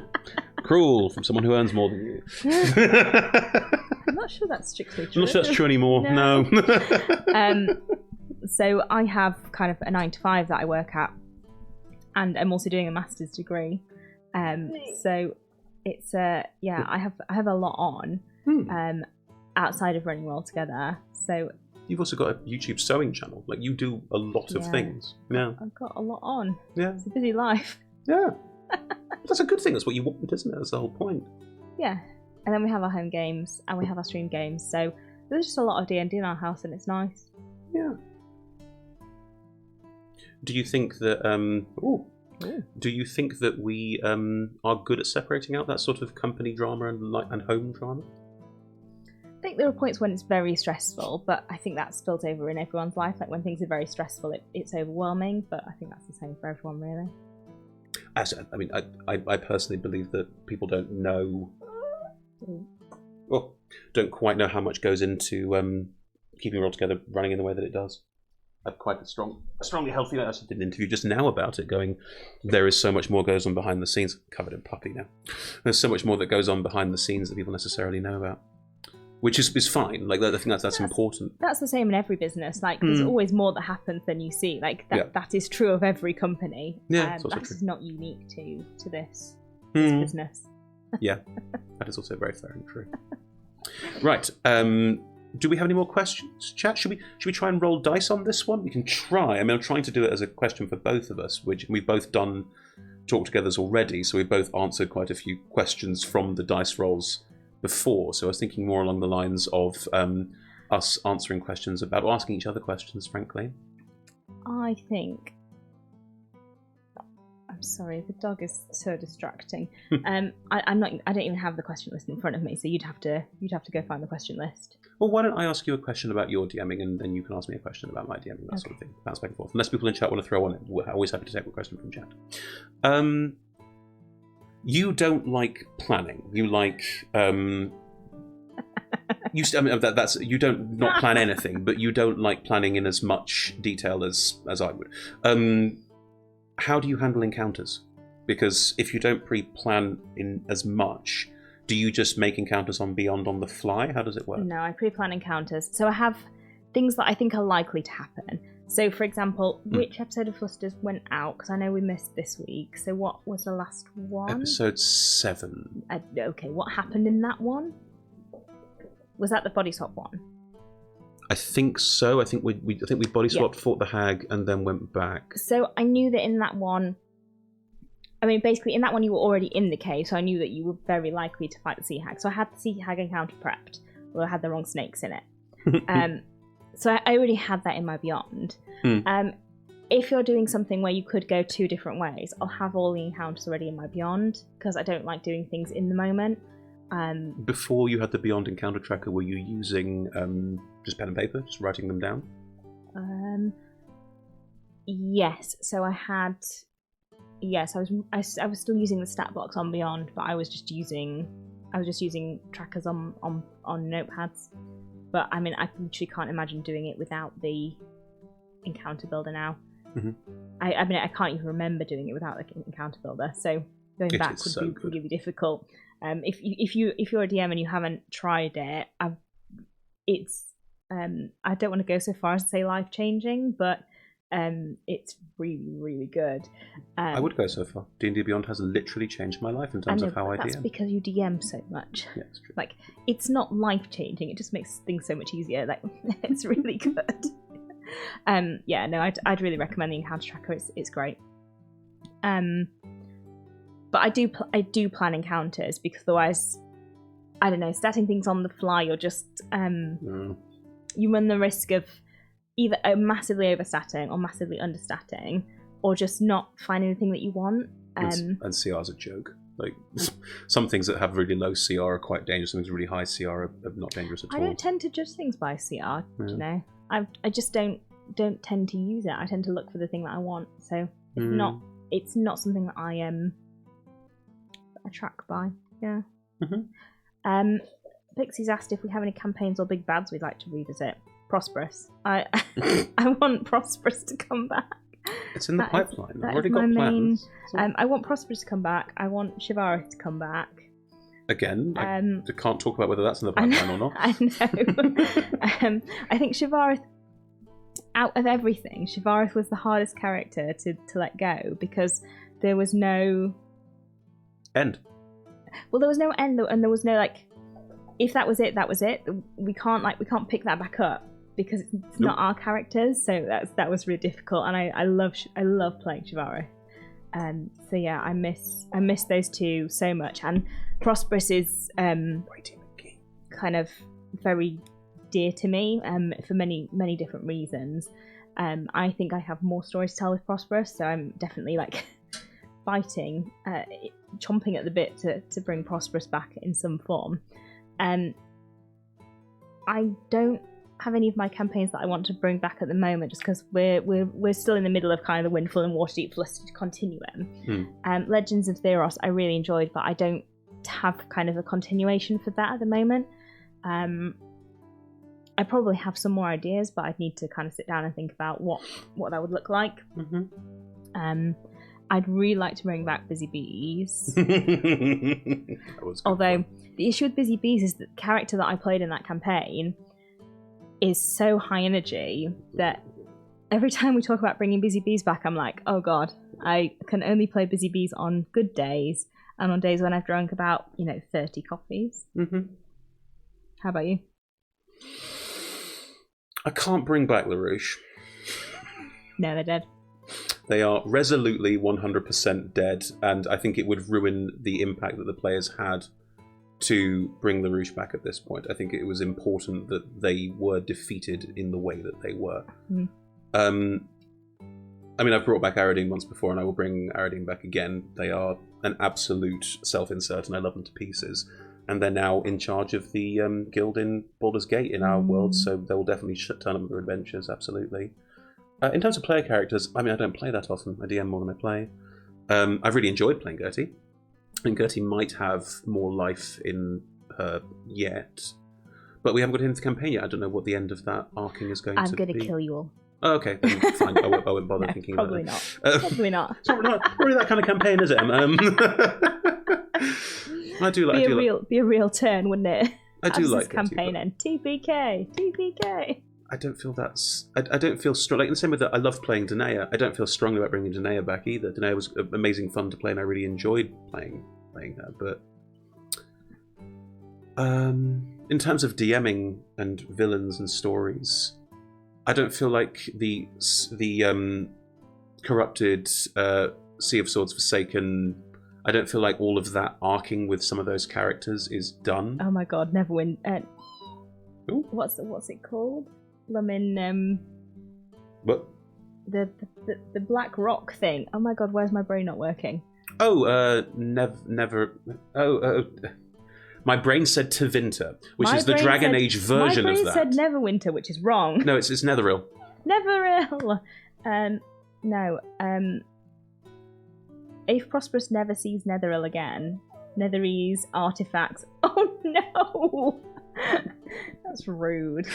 from someone who earns more than you. I'm not sure that's strictly true. I'm not sure that's true anymore. No. So I have kind of a 9 to 5 that I work at. And I'm also doing a master's degree, so it's I have a lot on outside of running Roll Together. So you've also got a YouTube sewing channel. Like you do a lot of things. Yeah, I've got a lot on. Yeah, it's a busy life. Yeah, that's a good thing. That's what you want, isn't it? That's the whole point. Yeah, and then we have our home games and we have our stream games. So there's just a lot of D&D in our house, and it's nice. Yeah. Do you think that Do you think that we are good at separating out that sort of company drama and home drama? I think there are points when it's very stressful, but I think that spills over in everyone's life. Like when things are very stressful, it's overwhelming, but I think that's the same for everyone, really. I mean, I personally believe that people don't know, don't quite know how much goes into keeping it all together, running in the way that it does. I've quite a strongly held feeling. I did an interview just now about it, going, there is so much more goes on behind the scenes. Covered in puppy now. There's so much more that goes on behind the scenes that people necessarily know about, which is fine. Like I think that's important. That's the same in every business. Like there's always more that happens than you see. Like that is true of every company. Yeah, that's not unique to this business. Yeah, that is also very fair and true. Right. Do we have any more questions, chat? Should we try and roll dice on this one? We can try. I mean, I'm trying to do it as a question for both of us, which we've both done talk togethers already, so we've both answered quite a few questions from the dice rolls before. So I was thinking more along the lines of us answering questions about, or asking each other questions, frankly. I think. I'm sorry, the dog is so distracting. I don't even have the question list in front of me, so you'd have to go find the question list. Well, why don't I ask you a question about your DMing, and then you can ask me a question about my DMing, that sort of thing. Bounce back and forth. Unless people in chat want to throw on it, we're always happy to take a question from chat. You don't like planning. You like you don't not plan anything, but you don't like planning in as much detail as I would. How do you handle encounters? Because if you don't pre-plan in as much, do you just make encounters on Beyond on the fly? How does it work? No, I pre-plan encounters. So I have things that I think are likely to happen. So, for example, which episode of Flusters went out? Because I know we missed this week. So what was the last one? Episode 7. Okay, what happened in that one? Was that the body swap one? I think so. I think we body swapped, fought the hag, and then went back. So I knew that in that one, I mean, basically in that one you were already in the cave, so I knew that you were very likely to fight the sea hag. So I had the sea hag encounter prepped, although I had the wrong snakes in it. So I already had that in my Beyond. If you're doing something where you could go 2 different ways, I'll have all the encounters already in my Beyond, because I don't like doing things in the moment. Before you had the Beyond Encounter tracker, were you using just pen and paper, just writing them down? Yes. So I had. Yes, I was still using the stat box on Beyond, but I was just using trackers on notepads. But I mean, I literally can't imagine doing it without the encounter builder now. Mm-hmm. I mean, I can't even remember doing it without the encounter builder. So going back would be really difficult. If you're a DM and you haven't tried it, I don't want to go so far as to say life changing, but it's really, really good. I would go so far. D&D Beyond has literally changed my life in terms of how I DM. That's because you DM so much. Yeah, it's true. Like, it's not life changing. It just makes things so much easier. Like, it's really good. Yeah, no, I'd really recommend the Encounter Tracker. It's great. But I do plan encounters, because otherwise, I don't know, starting things on the fly, or just you run the risk of either massively overstatting or massively understatting, or just not finding the thing that you want. And CR's a joke. Like, some things that have really low CR are quite dangerous. Some things really high CR are not dangerous at all. I don't tend to judge things by CR. You know, I just don't tend to use it. I tend to look for the thing that I want. So it's not something that I track by. Yeah. Mm-hmm. Pixie's asked if we have any campaigns or big bads we'd like to revisit. Prosperous. I want Prosperous to come back. It's in the pipeline. I've already got plans. I want Prosperous to come back. I want Shivarith to come back. Again, I can't talk about whether that's in the pipeline or not. I know. I think Shivarith, out of everything, Shivarith was the hardest character to let go, because there was no end. Well, there was no end, and there was no, like, if that was it, that was it. We can't pick that back up, because it's not our characters. So that was really difficult, and I love playing Shivarith. So yeah, I miss those two so much, and Prosperous is kind of very dear to me for many different reasons. I think I have more stories to tell with Prosperous, so I'm definitely like fighting, chomping at the bit to bring Prosperous back in some form. I don't have any of my campaigns that I want to bring back at the moment, just because we're still in the middle of kind of the Windfall and Waterdeep Flustered continuum. Legends of Theros I really enjoyed, but I don't have kind of a continuation for that at the moment. I probably have some more ideas, but I'd need to kind of sit down and think about what that would look like. Mm-hmm. I'd really like to bring back Busy Bees. Although the issue with Busy Bees is that the character that I played in that campaign is so high energy that every time we talk about bringing Busy Bees back, I'm like, oh god, I can only play Busy Bees on good days and on days when I've drunk about 30 coffees. Mm-hmm. How about you? I can't bring back LaRouche. No, they're dead. They are resolutely 100% dead, and I think it would ruin the impact that the players had to bring LaRouche back at this point. I think it was important that they were defeated in the way that they were. Mm. I mean, I've brought back Aradine once before, and I will bring Aradine back again. They are an absolute self-insert, and I love them to pieces. And they're now in charge of the guild in Baldur's Gate in our world, so they will definitely turn up their adventures, absolutely. In terms of player characters, I mean, I don't play that often. I DM more than I play. I've really enjoyed playing Gertie. I think Gertie might have more life in her yet. But we haven't got into the campaign yet. I don't know what the end of that arcing is going to be. I'm going to kill you all. Oh, okay, then fine. I won't bother thinking about it. Probably not. It's not really that kind of campaign, is it? I do like... Be a real turn, wouldn't it? I do like this campaign and TPK. I don't feel that's... I don't feel strong. Like, in the same way that I love playing Danae, I don't feel strongly about bringing Danae back either. Danae was amazing fun to play, and I really enjoyed playing her. But in terms of DMing and villains and stories, I don't feel like the corrupted Sea of Swords Forsaken... I don't feel like all of that arcing with some of those characters is done. Oh my god, Neverwin. What's it called? What? The Black Rock thing. Oh my god, where's my brain not working? Oh, never. Oh, My brain said Tevinter, which My is the brain Dragon said- Age version My of brain that. said Neverwinter, which is wrong. No, it's Netheril. Neveril. No. If Prosperous never sees Netheril again, Netherese artifacts. Oh no, that's rude.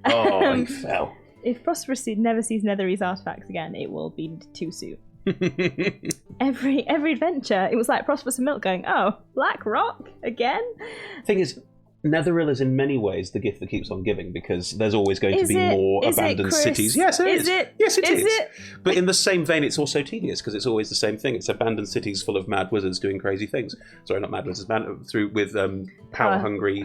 Oh, he fell. If Prosperous never sees Netherese artifacts again, it will be too soon. Every adventure, it was like Prosperous and Milk going, "Oh, Black Rock again." Thing is, Netheril is in many ways the gift that keeps on giving, because there's always going to be more abandoned cities. Yes, it is. Yes, it is. But in the same vein, it's also tedious because it's always the same thing. It's abandoned cities full of mad wizards doing crazy things. Sorry, not mad wizards, with power hungry,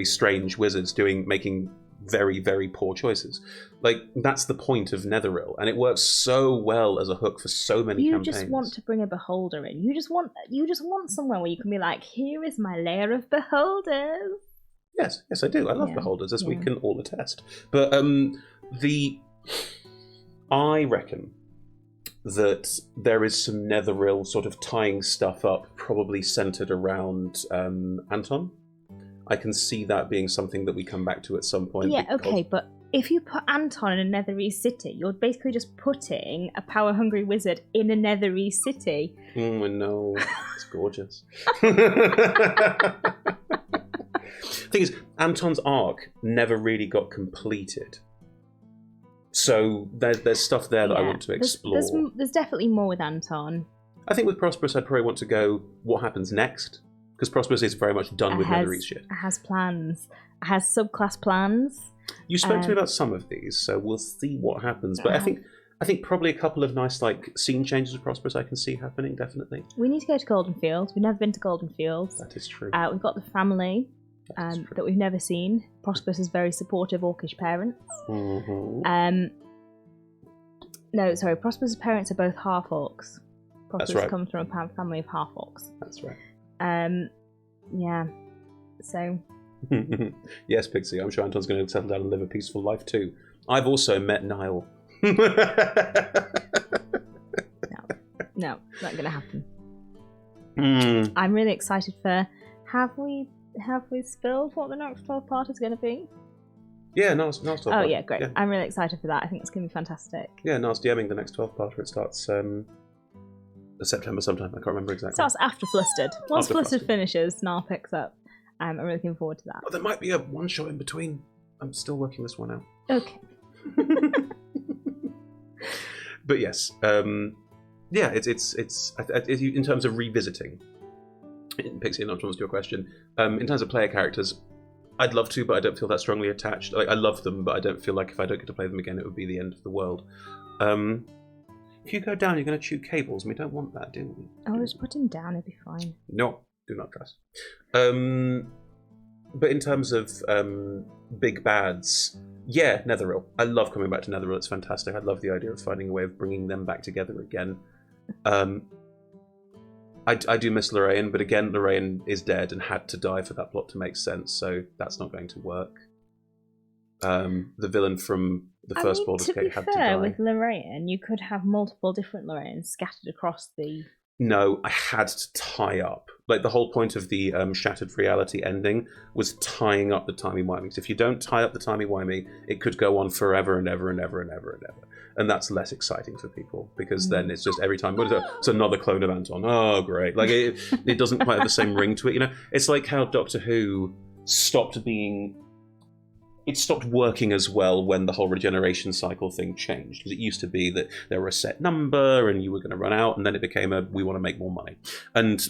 strange wizards making very, very poor choices. Like, that's the point of Netheril, and it works so well as a hook for so many campaigns. You just want to bring a beholder in. You just want somewhere where you can be like, here is my lair of beholders. Yes, I do. I love beholders, as we can all attest. But I reckon that there is some Netheril sort of tying stuff up, probably centered around Anton. I can see that being something that we come back to at some point. Yeah, okay, but if you put Anton in a Netherese city, you're basically just putting a power-hungry wizard in a Netherese city. I know. It's gorgeous. Thing is, Anton's arc never really got completed. So there's stuff there that I want to explore. There's definitely more with Anton. I think with Prosperous, I'd probably want to go, what happens next? Because Prosperous is very much done with Netherese shit. It has plans. It has subclass plans. You spoke to me about some of these, so we'll see what happens. But I think probably a couple of nice scene changes with Prosperous I can see happening, definitely. We need to go to Golden Fields. We've never been to Golden Fields. That is true. We've got the family that we've never seen. Prosperous is very supportive Orcish parents. Mm-hmm. No, sorry. Prosperous's parents are both half orcs. Prosperous comes from a family of half orcs. That's right. Yeah. So. Yes, Pixie. I'm sure Anton's going to settle down and live a peaceful life too. I've also met Niall. No, not going to happen. I'm really excited for. Have we spilled what the next 12 part is going to be? Yeah, Niall's 12 part. Oh yeah, great. Yeah. I'm really excited for that. I think it's going to be fantastic. Yeah, Niall's DMing the next 12 parter. It starts September sometime. I can't remember exactly. Starts after Flustered. Once Flustered finishes, Niall picks up. I'm really looking forward to that. Oh, there might be a one shot in between. I'm still working this one out. Okay. But yes, yeah, it's in terms of revisiting. Pixie, not to answer your question. In terms of player characters, I'd love to, but I don't feel that strongly attached. Like, I love them, but I don't feel like if I don't get to play them again, it would be the end of the world. If you go down, you're going to chew cables, and we don't want that, do we? Oh, just put him down, it'll be fine. No, do not trust. But in terms of big bads, yeah, Netheril. I love coming back to Netheril. It's fantastic. I love the idea of finding a way of bringing them back together again. I do miss Lorraine, but again, Lorraine is dead and had to die for that plot to make sense, so that's not going to work. The villain from the first Baldur's Gate had to die. With Lorraine, you could have multiple different Lorraines scattered across the... No, I had to tie up. Like, the whole point of the Shattered Reality ending was tying up the timey-wimey. Because if you don't tie up the timey-wimey, it could go on forever and ever and ever and ever and ever. And that's less exciting for people, because then it's just every time, it's another clone of Anton. Oh, great. Like, it doesn't quite have the same ring to it, you know? It's like how Doctor Who stopped being... It stopped working as well when the whole regeneration cycle thing changed. Because it used to be that there were a set number and you were going to run out, and then it became we want to make more money. And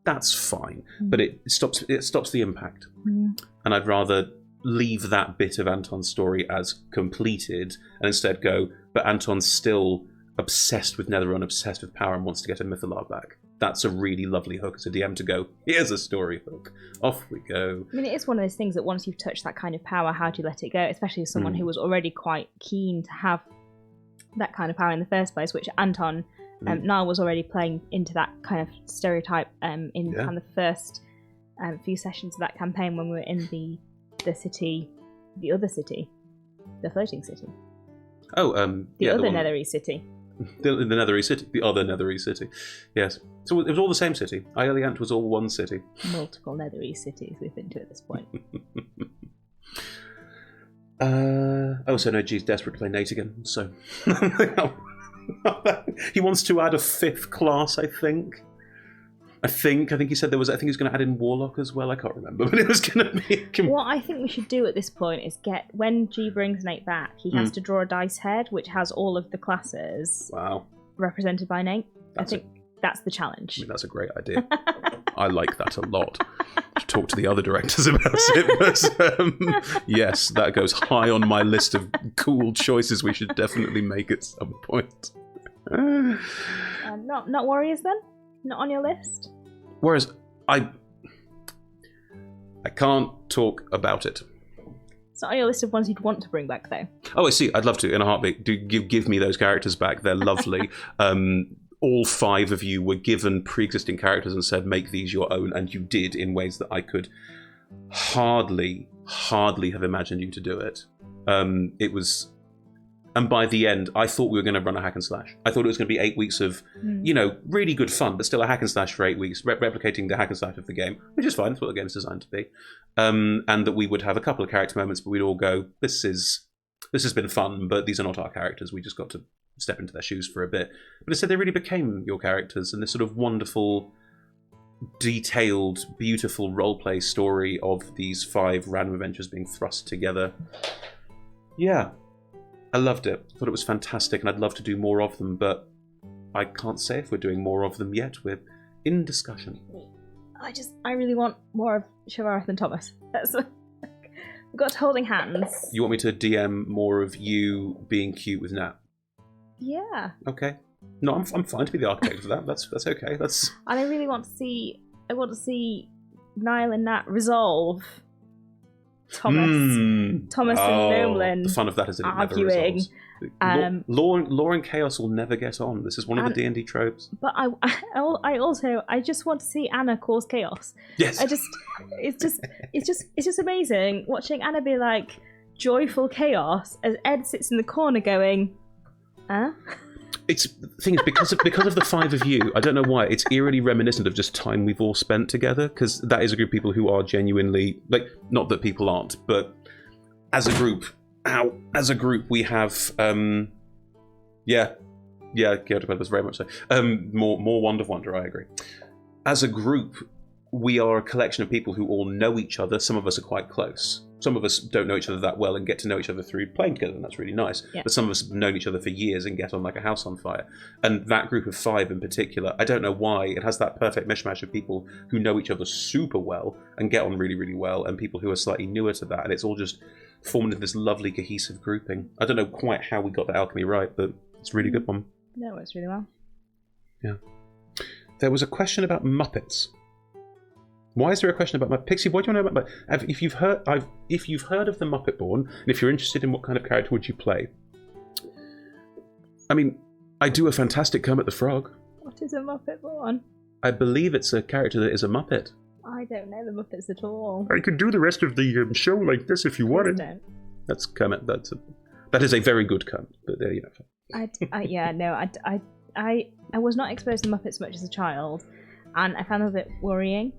that's fine, but it stops the impact. And I'd rather leave that bit of Anton's story as completed and instead go, but Anton's still obsessed with Netheril, obsessed with power, and wants to get a Mythalar back. That's a really lovely hook as a DM to go, here's a story hook. Off we go. I mean, it is one of those things that once you've touched that kind of power, how do you let it go? Especially as someone who was already quite keen to have that kind of power in the first place, which Anton, Niall was already playing into that kind of stereotype in kind of the first few sessions of that campaign when we were in the city, the other city, the floating city. Oh, the other Netherese city. The Nethery City. The other Nethery City. Yes. So it was all the same city. Ioliant was all one city. Multiple Nethery cities we've been to at this point. So no, G's desperate to play Nate again, so... He wants to add a 5th class, I think. I think he said there was... I think he's going to add in Warlock as well. I can't remember, but it was going to be... What I think we should do at this point is when G brings Nate back, he has to draw a dice head, which has all of the classes represented by Nate. I think that's the challenge. I mean, that's a great idea. I like that a lot. To talk to the other directors about it, but yes, that goes high on my list of cool choices we should definitely make at some point. Not Warriors then? Not on your list? Whereas I can't talk about it. It's not on your list of ones you'd want to bring back, though. Oh, I see. I'd love to in a heartbeat. Do give me those characters back. They're lovely. All 5 of you were given pre-existing characters and said, make these your own, and you did in ways that I could hardly have imagined you to do it. It was... And by the end, I thought we were going to run a hack and slash. I thought it was going to be 8 weeks of, really good fun, but still a hack and slash for 8 weeks, replicating the hack and slash of the game, which is fine. That's what the game's designed to be. And that we would have a couple of character moments, but we'd all go, this has been fun, but these are not our characters. We just got to step into their shoes for a bit. But instead, they really became your characters, and this sort of wonderful, detailed, beautiful roleplay story of these 5 random adventures being thrust together. Yeah. I loved it. I thought it was fantastic, and I'd love to do more of them, but I can't say if we're doing more of them yet. We're in discussion. I really want more of Shavath and Thomas. We've got Holding Hands. You want me to DM more of you being cute with Nat? Yeah. Okay. No, I'm fine to be the architect of that. That's okay. And I really want to see. I want to see Niall and Nat resolve. Thomas and Nolan. The fun of that is that it arguing. Never resolves. Law and Chaos will never get on. This is one of the D&D tropes. But I just want to see Anna cause chaos. Yes. It's just amazing watching Anna be like joyful chaos as Ed sits in the corner going, huh? It's the thing is because of the 5 of you, I don't know why, it's eerily reminiscent of just time we've all spent together, because that is a group of people who are genuinely, like, not that people aren't, but as a group we have Chaotic Purpose, very much so. More Wand of Wonder, I agree. As a group, we are a collection of people who all know each other. Some of us are quite close. Some of us don't know each other that well and get to know each other through playing together, and that's really nice. Yeah. But some of us have known each other for years and get on like a house on fire. And that group of 5 in particular, I don't know why, it has that perfect mishmash of people who know each other super well and get on really, really well, and people who are slightly newer to that. And it's all just formed into this lovely, cohesive grouping. I don't know quite how we got the alchemy right, but it's a really good one. No, it works really well. Yeah. There was a question about Muppets. Why is there a question about Pixie? What do you want to know about? If you've heard of the Muppet Born, and if you're interested in what kind of character would you play? I mean, I do a fantastic Kermit the Frog. What is a Muppet Born? I believe it's a character that is a Muppet. I don't know the Muppets at all. I could do the rest of the show like this if you wanted. Don't. That's Kermit. That is a very good Kermit. But you know. I was not exposed to Muppets much as a child, and I found them a bit worrying.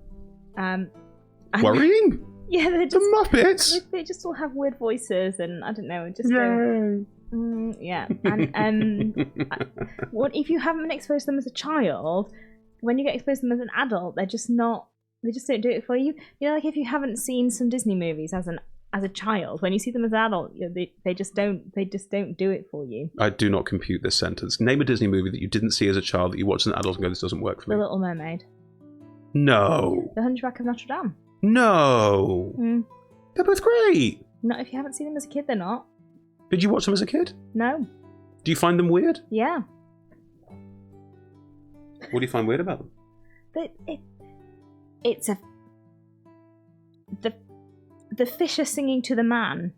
Worrying? Yeah, the Muppets. They just all have weird voices, and I don't know. Just yeah. And what if you haven't been exposed to them as a child? When you get exposed to them as an adult, they're just not. They just don't do it for you. You know, like if you haven't seen some Disney movies as a child, when you see them as an adult, they just don't do it for you. I do not compute this sentence. Name a Disney movie that you didn't see as a child that you watched as an adult and go, this doesn't work for me. The Little Mermaid. No. The Hunchback of Notre Dame. No. They're both great. Not if you haven't seen them as a kid, they're not. Did you watch them as a kid? No. Do you find them weird? Yeah. What do you find weird about them? The fish are singing to the man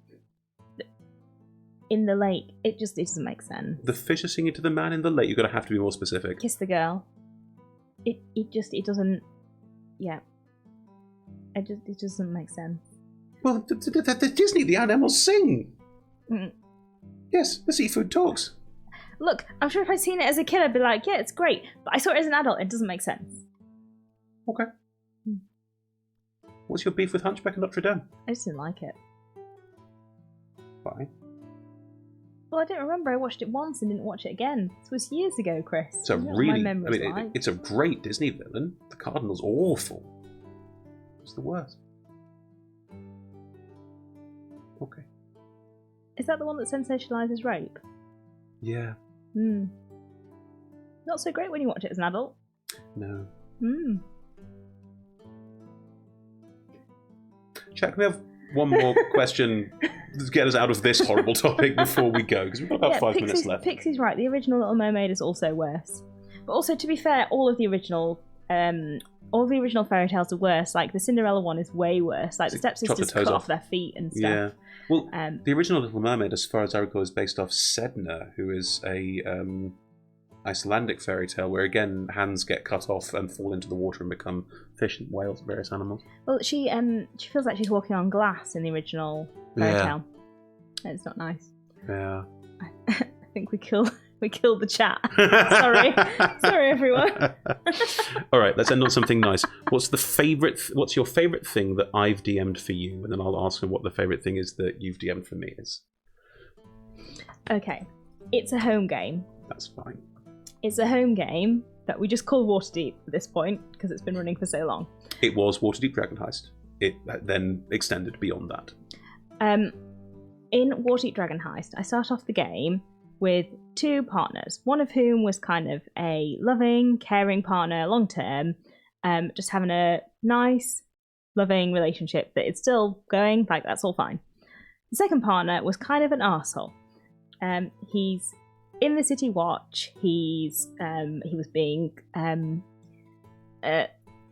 in the lake. It doesn't make sense. The fish are singing to the man in the lake. You're going to have to be more specific. Kiss the girl. It doesn't. Yeah. It doesn't make sense. Well, the Disney, the animals sing. Yes, the seafood talks. Look, I'm sure if I'd seen it as a kid, I'd be like, yeah, it's great. But I saw it as an adult, it doesn't make sense. Okay. What's your beef with Hunchback of Notre Dame? I just didn't like it. Why? Well, I don't remember. I watched it once and didn't watch it again. This was years ago, Chris. It's a it's a great Disney villain. The Cardinal's awful. It's the worst. Okay. Is that the one that sensationalizes rape? Yeah. Not so great when you watch it as an adult. No. Jack, we have one more question to get us out of this horrible topic before we go, because we've got about 5 minutes left. Pixie's right. The original Little Mermaid is also worse. But also, to be fair, all of the original fairy tales are worse. Like the Cinderella one is way worse. Like the stepsisters cut off their feet and stuff. Yeah. Well, the original Little Mermaid, as far as I recall, is based off Sedna, who is a Icelandic fairy tale where, again, hands get cut off and fall into the water and become fish and whales and various animals. Well, she feels like she's walking on glass in the original fairy tale. It's not nice. Yeah. I think we killed the chat. Sorry everyone. All right, let's end on something nice. What's your favourite thing that I've DM'd for you, and then I'll ask him what the favourite thing is that you've DM'd for me is. Okay, it's a home game. That's fine. It's a home game that we just call Waterdeep at this point because it's been running for so long. It was Waterdeep Dragon Heist. It then extended beyond that. In Waterdeep Dragon Heist, I start off the game with 2 partners, one of whom was kind of a loving, caring partner long term, just having a nice, loving relationship that is still going, like that's all fine. The second partner was kind of an arsehole. He's in the City Watch. He was being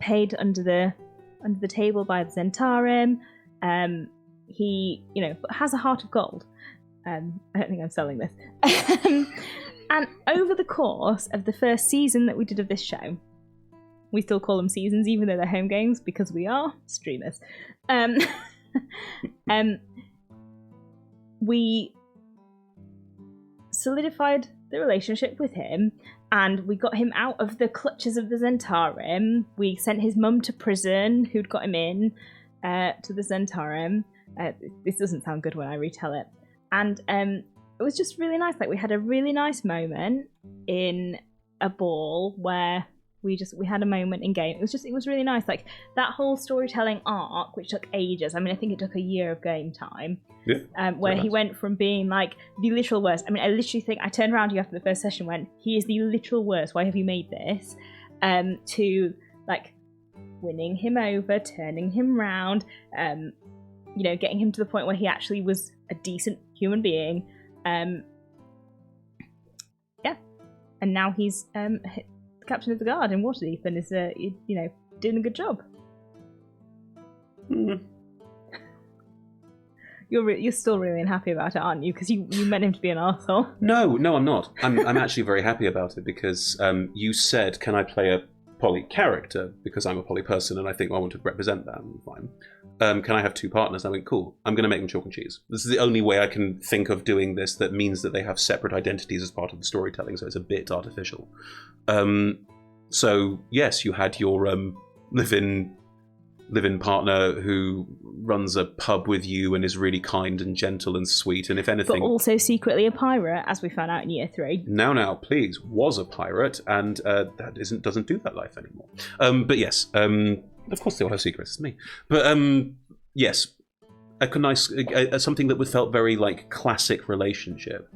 paid under the table by the Zentarim. He, has a heart of gold. I don't think I'm selling this. And over the course of the first season that we did of this show, we still call them seasons even though they're home games because we are streamers. We solidified the relationship with him and we got him out of the clutches of the Zentarim. We sent his mum to prison, who'd got him in to the Zentarim. This doesn't sound good when I retell it. And it was just really nice. Like, we had a really nice moment in a ball where we had a moment in game. It was really nice. Like, that whole storytelling arc, which took ages. I mean, I think it took a year of game time. Yeah. Where he went from being like the literal worst. I mean, I literally think I turned around to you after the first session, went, he is the literal worst. Why have you made this? To like winning him over, turning him round, getting him to the point where he actually was a decent human being. And now he's captain of the guard in Waterdeep and is doing a good job. You're still really unhappy about it, aren't you? Because you meant him to be an arsehole. No, I'm not. I'm actually very happy about it because you said, can I play a poly character? Because I'm a poly person and I think I want to represent that. Fine. Can I have 2 partners? I went, cool. I'm going to make them chalk and cheese. This is the only way I can think of doing this that means that they have separate identities as part of the storytelling, so it's a bit artificial. So, yes, you had your live-in partner who runs a pub with you and is really kind and gentle and sweet, and if anything... But also secretly a pirate, as we found out in year 3. Now, please, was a pirate, and that doesn't do that life anymore. But yes... of course they all have secrets, it's me. But yes, a nice something that felt very like classic relationship.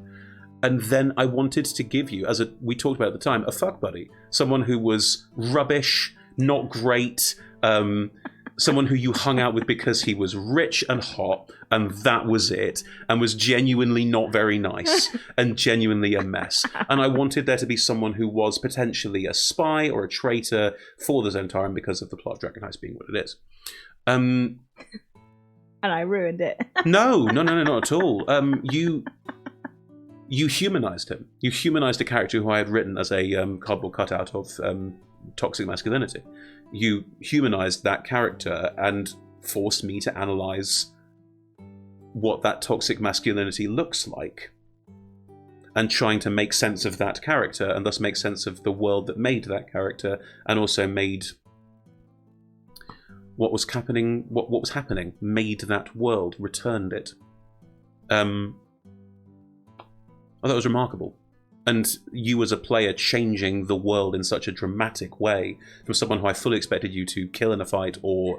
And then I wanted to give you, as we talked about at the time, a fuck buddy. Someone who was rubbish, not great, someone who you hung out with because he was rich and hot, and that was it, and was genuinely not very nice, and genuinely a mess. And I wanted there to be someone who was potentially a spy or a traitor for the Zentarim because of the plot of Dragon Heist being what it is. And I ruined it. No, not at all. You humanized him. You humanized a character who I had written as a cardboard cutout of toxic masculinity. You humanized that character and forced me to analyze what that toxic masculinity looks like. and trying to make sense of that character, and thus make sense of the world that made that character, and also made what was happening. What was happening made that world, returned it. I thought it was remarkable. And you as a player changing the world in such a dramatic way from someone who I fully expected you to kill in a fight or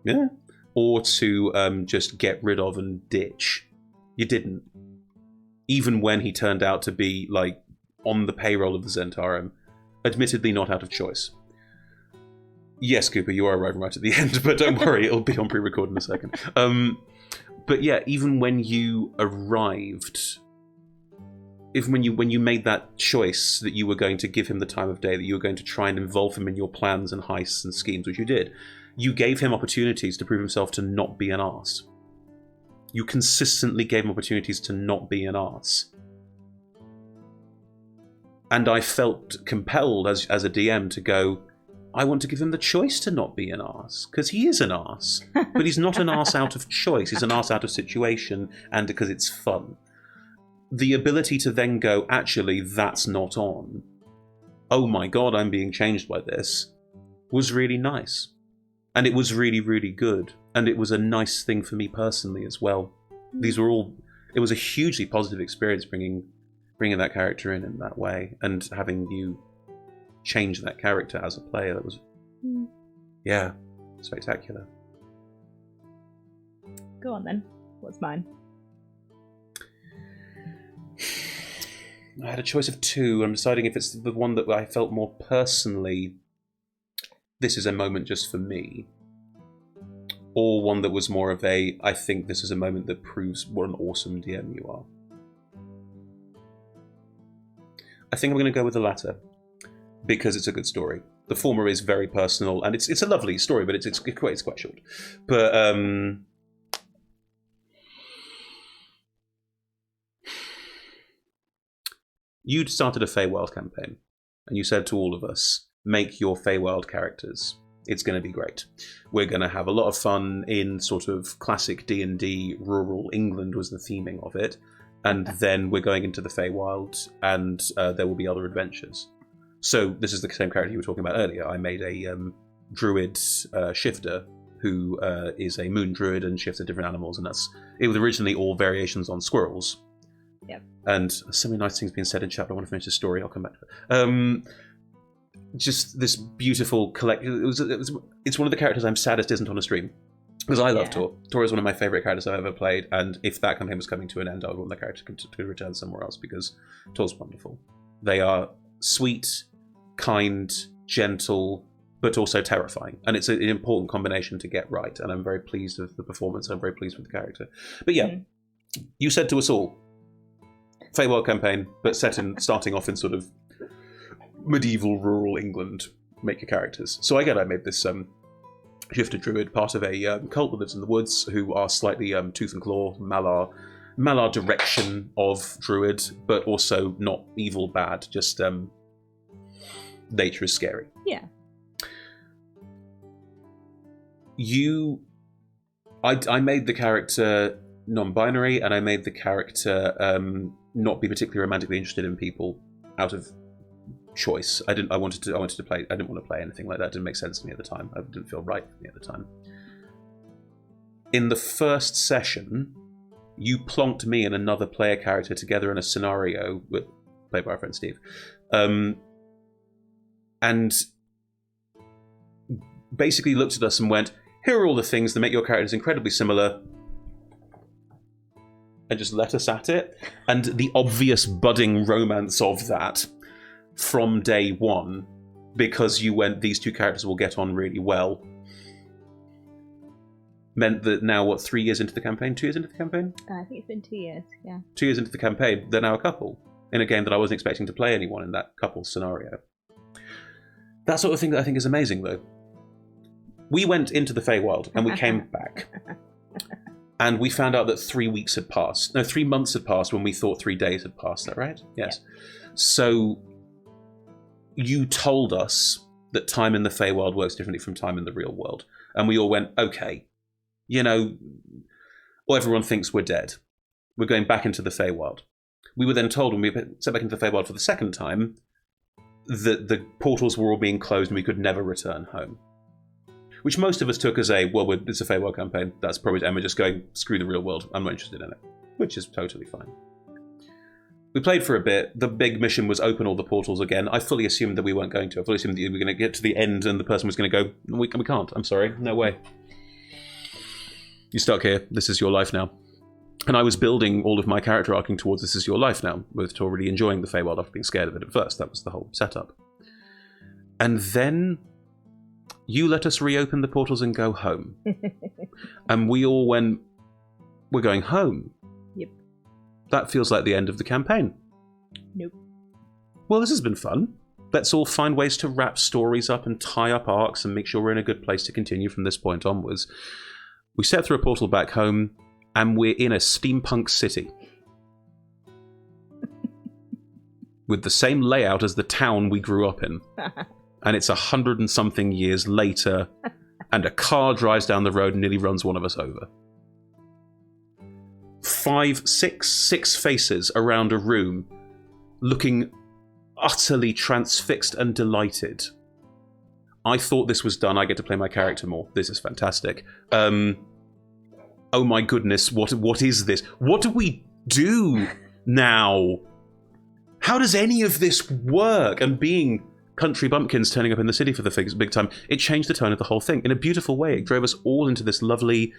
to just get rid of and ditch. You didn't. Even when he turned out to be like on the payroll of the Zentarum, admittedly not out of choice. Yes, Cooper, you are arriving right at the end, but don't worry, it'll be on pre-record in a second. But yeah, even when you arrived, even when you made that choice that you were going to give him the time of day, that you were going to try and involve him in your plans and heists and schemes, which you did, you gave him opportunities to prove himself to not be an arse. You consistently gave him opportunities to not be an arse. And I felt compelled as a DM to go, I want to give him the choice to not be an arse, because he is an arse. But he's not an arse out of choice, he's an arse out of situation and because it's fun. The ability to then go, actually, that's not on. Oh my god, I'm being changed by this, was really nice. And it was really, really good. And it was a nice thing for me personally as well. It was a hugely positive experience bringing that character in that way, and having you change that character as a player. That was, yeah, spectacular. Go on then. What's mine? I had a choice of two. I'm deciding if it's the one that I felt more personally, this is a moment just for me, or one that was more of a, I think this is a moment that proves what an awesome DM you are. I think I'm going to go with the latter, because it's a good story. The former is very personal, and it's a lovely story, but it's quite short. But you'd started a Feywild campaign, and you said to all of us, make your Feywild characters. It's going to be great. We're going to have a lot of fun in sort of classic D&D, rural England was the theming of it, and then we're going into the Feywild, and there will be other adventures. So this is the same character you were talking about earlier. I made a druid shifter who is a moon druid and shifts at different animals, and it was originally all variations on squirrels. Yep. And so many nice things being said in chat, but I want to finish the story. I'll come back to it. Just this beautiful collection. It's one of the characters I'm saddest isn't on a stream, because I love Tor. Tor is one of my favourite characters I've ever played, and if that campaign was coming to an end, I would want the character to return somewhere else, because Tor's wonderful. They are sweet, kind, gentle, but also terrifying, and it's an important combination to get right, and I'm very pleased with the performance. I'm very pleased with the character. But yeah, you said to us all, Feywild campaign, but starting off in sort of medieval rural England, make your characters. So again, I made this shifter druid, part of a cult that lives in the woods, who are slightly tooth and claw, Malar direction of druid, but also not evil bad, just nature is scary. Yeah. I made the character non-binary, and I made the character not be particularly romantically interested in people out of choice. I wanted to play. I didn't want to play anything like that. It didn't make sense to me at the time. It didn't feel right for me at the time. In the first session, you plonked me and another player character together in a scenario played by our friend Steve, and basically looked at us and went, "Here are all the things that make your characters incredibly similar," and just let us at it. And the obvious budding romance of that from day one, because you went, these two characters will get on really well, meant that now, 3 years into the campaign? 2 years into the campaign? I think it's been 2 years, yeah. 2 years into the campaign, they're now a couple, in a game that I wasn't expecting to play anyone in that couple scenario. That sort of thing that I think is amazing, though. We went into the Feywild, and we came back. And we found out that 3 weeks had passed. No, 3 months had passed when we thought 3 days had passed. Is that right? Yes. Yeah. So you told us that time in the Feywild works differently from time in the real world. And we all went, okay, well, everyone thinks we're dead. We're going back into the Feywild. we were then told when we were sent back into the Feywild for the second time that the portals were all being closed and we could never return home. Which most of us took as it's a Feywild campaign. That's probably Emma just going, screw the real world, I'm not interested in it. Which is totally fine. We played for a bit. The big mission was open all the portals again. I fully assumed that we weren't going to. I fully assumed that we were going to get to the end and the person was going to go, we can't, I'm sorry, no way. You're stuck here, this is your life now. And I was building all of my character arcing towards this is your life now, with already enjoying the Feywild after being scared of it at first. That was the whole setup. And then you let us reopen the portals and go home. And we all went, we're going home. Yep. That feels like the end of the campaign. Nope. Well, this has been fun. Let's all find ways to wrap stories up and tie up arcs and make sure we're in a good place to continue from this point onwards. We set through a portal back home, and we're in a steampunk city. With the same layout as the town we grew up in. And it's 100 and something years later, and a car drives down the road and nearly runs one of us over. Six faces around a room, looking utterly transfixed and delighted. I thought this was done. I get to play my character more. This is fantastic. Oh my goodness, what is this? What do we do now? How does any of this work? And being country bumpkins turning up in the city for the big time, it changed the tone of the whole thing in a beautiful way. It drove us all into this lovely...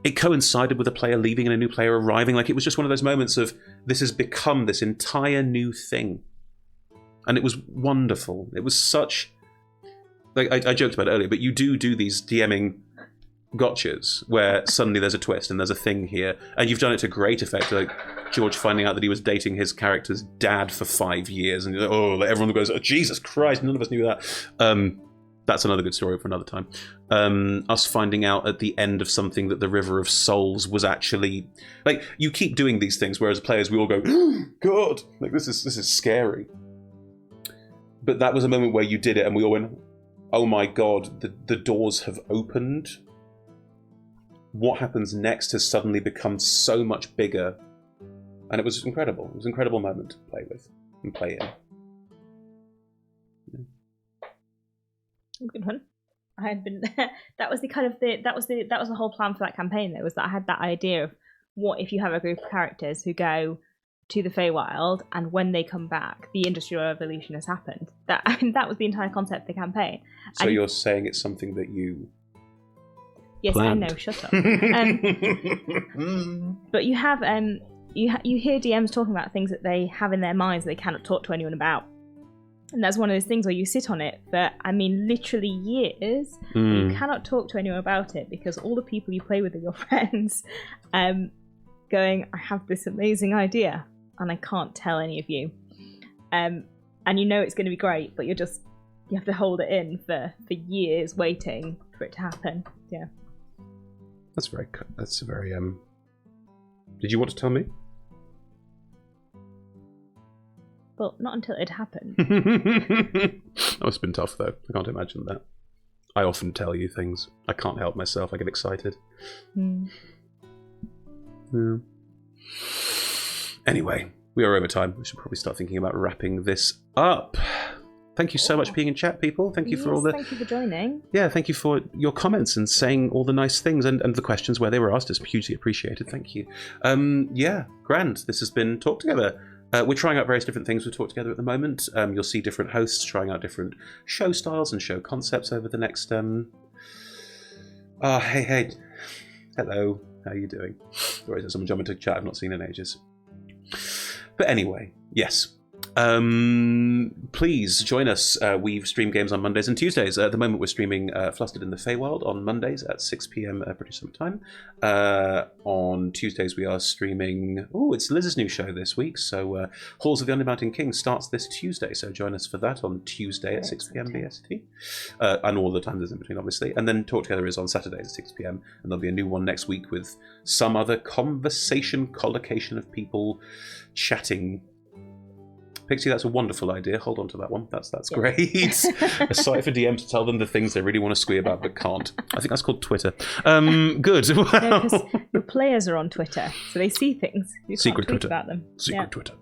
It coincided with a player leaving and a new player arriving. Like, it was just one of those moments of, this has become this entire new thing. And it was wonderful. It was such... Like, I joked about it earlier, but you do these DMing gotchas where suddenly there's a twist and there's a thing here, and you've done it to great effect, like George finding out that he was dating his character's dad for 5 years, and everyone goes, oh, Jesus Christ, none of us knew that. That's another good story for another time. Us finding out at the end of something that the River of Souls was actually... Like, you keep doing these things, whereas players, we all go, oh, God, like, this is scary. But that was a moment where you did it, and we all went, oh my God, the doors have opened. What happens next has suddenly become so much bigger. And it was incredible. It was an incredible moment to play with and play in. Yeah. Good one. I had been that was the whole plan for that campaign, though, was that I had that idea of what if you have a group of characters who go to the Feywild, and when they come back, the Industrial Revolution has happened. That was the entire concept of the campaign. So you're saying it's something that you... Yes, planned. I know. Shut up. But you have you hear DMs talking about things that they have in their minds that they cannot talk to anyone about, and that's one of those things where you sit on it for, I mean, literally years. You cannot talk to anyone about it because all the people you play with are your friends, going, I have this amazing idea and I can't tell any of you, and you know it's going to be great, but you have to hold it in for years, waiting for it to happen. Yeah. That's very. Did you want to tell me? Well, not until it happened. That must have been tough, though. I can't imagine that. I often tell you things. I can't help myself. I get excited. Yeah. Anyway, we are over time. We should probably start thinking about wrapping this up. Thank you so much for being in chat, people. Thank you for all the... Thank you for joining. Yeah, thank you for your comments and saying all the nice things and the questions where they were asked. It's hugely appreciated. Thank you. Yeah, grand. This has been Talk Together. We're trying out various different things with Talk Together at the moment. You'll see different hosts trying out different show styles and show concepts over the next... Hey. Hello. How are you doing? Or is there someone jumping to chat I've not seen in ages? But anyway, yes. Please join us. We stream games on Mondays and Tuesdays. At the moment, we're streaming Flustered in the Feywild on Mondays at 6 p.m. British Summer Time. On Tuesdays, we are streaming... Oh, it's Liz's new show this week. So Halls of the Undermountain King starts this Tuesday. So join us for that on Tuesday at 6 p.m. BST. And all the times in between, obviously. And then Talk Together is on Saturdays at 6 p.m. And there'll be a new one next week with some other conversation collocation of people chatting Pixie, that's a wonderful idea. Hold on to that one. That's great. A site for DMs to tell them the things they really want to squee about but can't. I think that's called Twitter. Good. No, 'cause your players are on Twitter, so they see things. You Secret can't tweet Twitter. about them. Secret Twitter.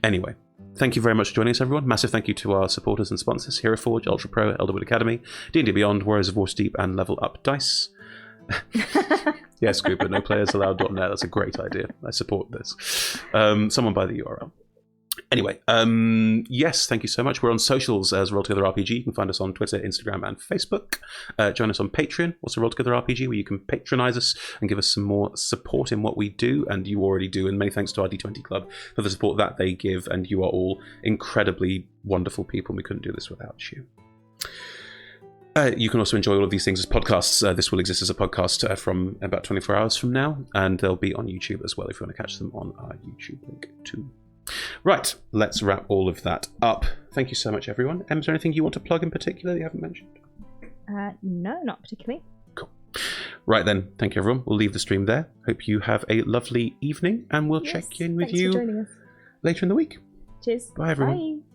Anyway, thank you very much for joining us, everyone. Massive thank you to our supporters and sponsors, Hero Forge, Ultra Pro, Elderwood Academy, D&D Beyond, Warriors of Waterdeep, and Level Up Dice. Yes, Cooper, no players allowed.net. That's a great idea. I support this. Someone buy the URL. Anyway, yes, thank you so much. We're on socials as Roll Together RPG. You can find us on Twitter, Instagram, and Facebook. Join us on Patreon, also Roll Together RPG, where you can patronize us and give us some more support in what we do, and you already do. And many thanks to our D20 Club for the support that they give, and you are all incredibly wonderful people. We couldn't do this without you. You can also enjoy all of these things as podcasts. This will exist as a podcast from about 24 hours from now, and they'll be on YouTube as well if you want to catch them on our YouTube link too. Right, let's wrap all of that up. Thank you so much, everyone. Em, is there anything you want to plug in particular that you haven't mentioned? No, not particularly. Cool. Right then, thank you, everyone. We'll leave the stream there. Hope you have a lovely evening, and we'll check in with you for joining us. later in the week. Cheers. Bye, everyone. Bye.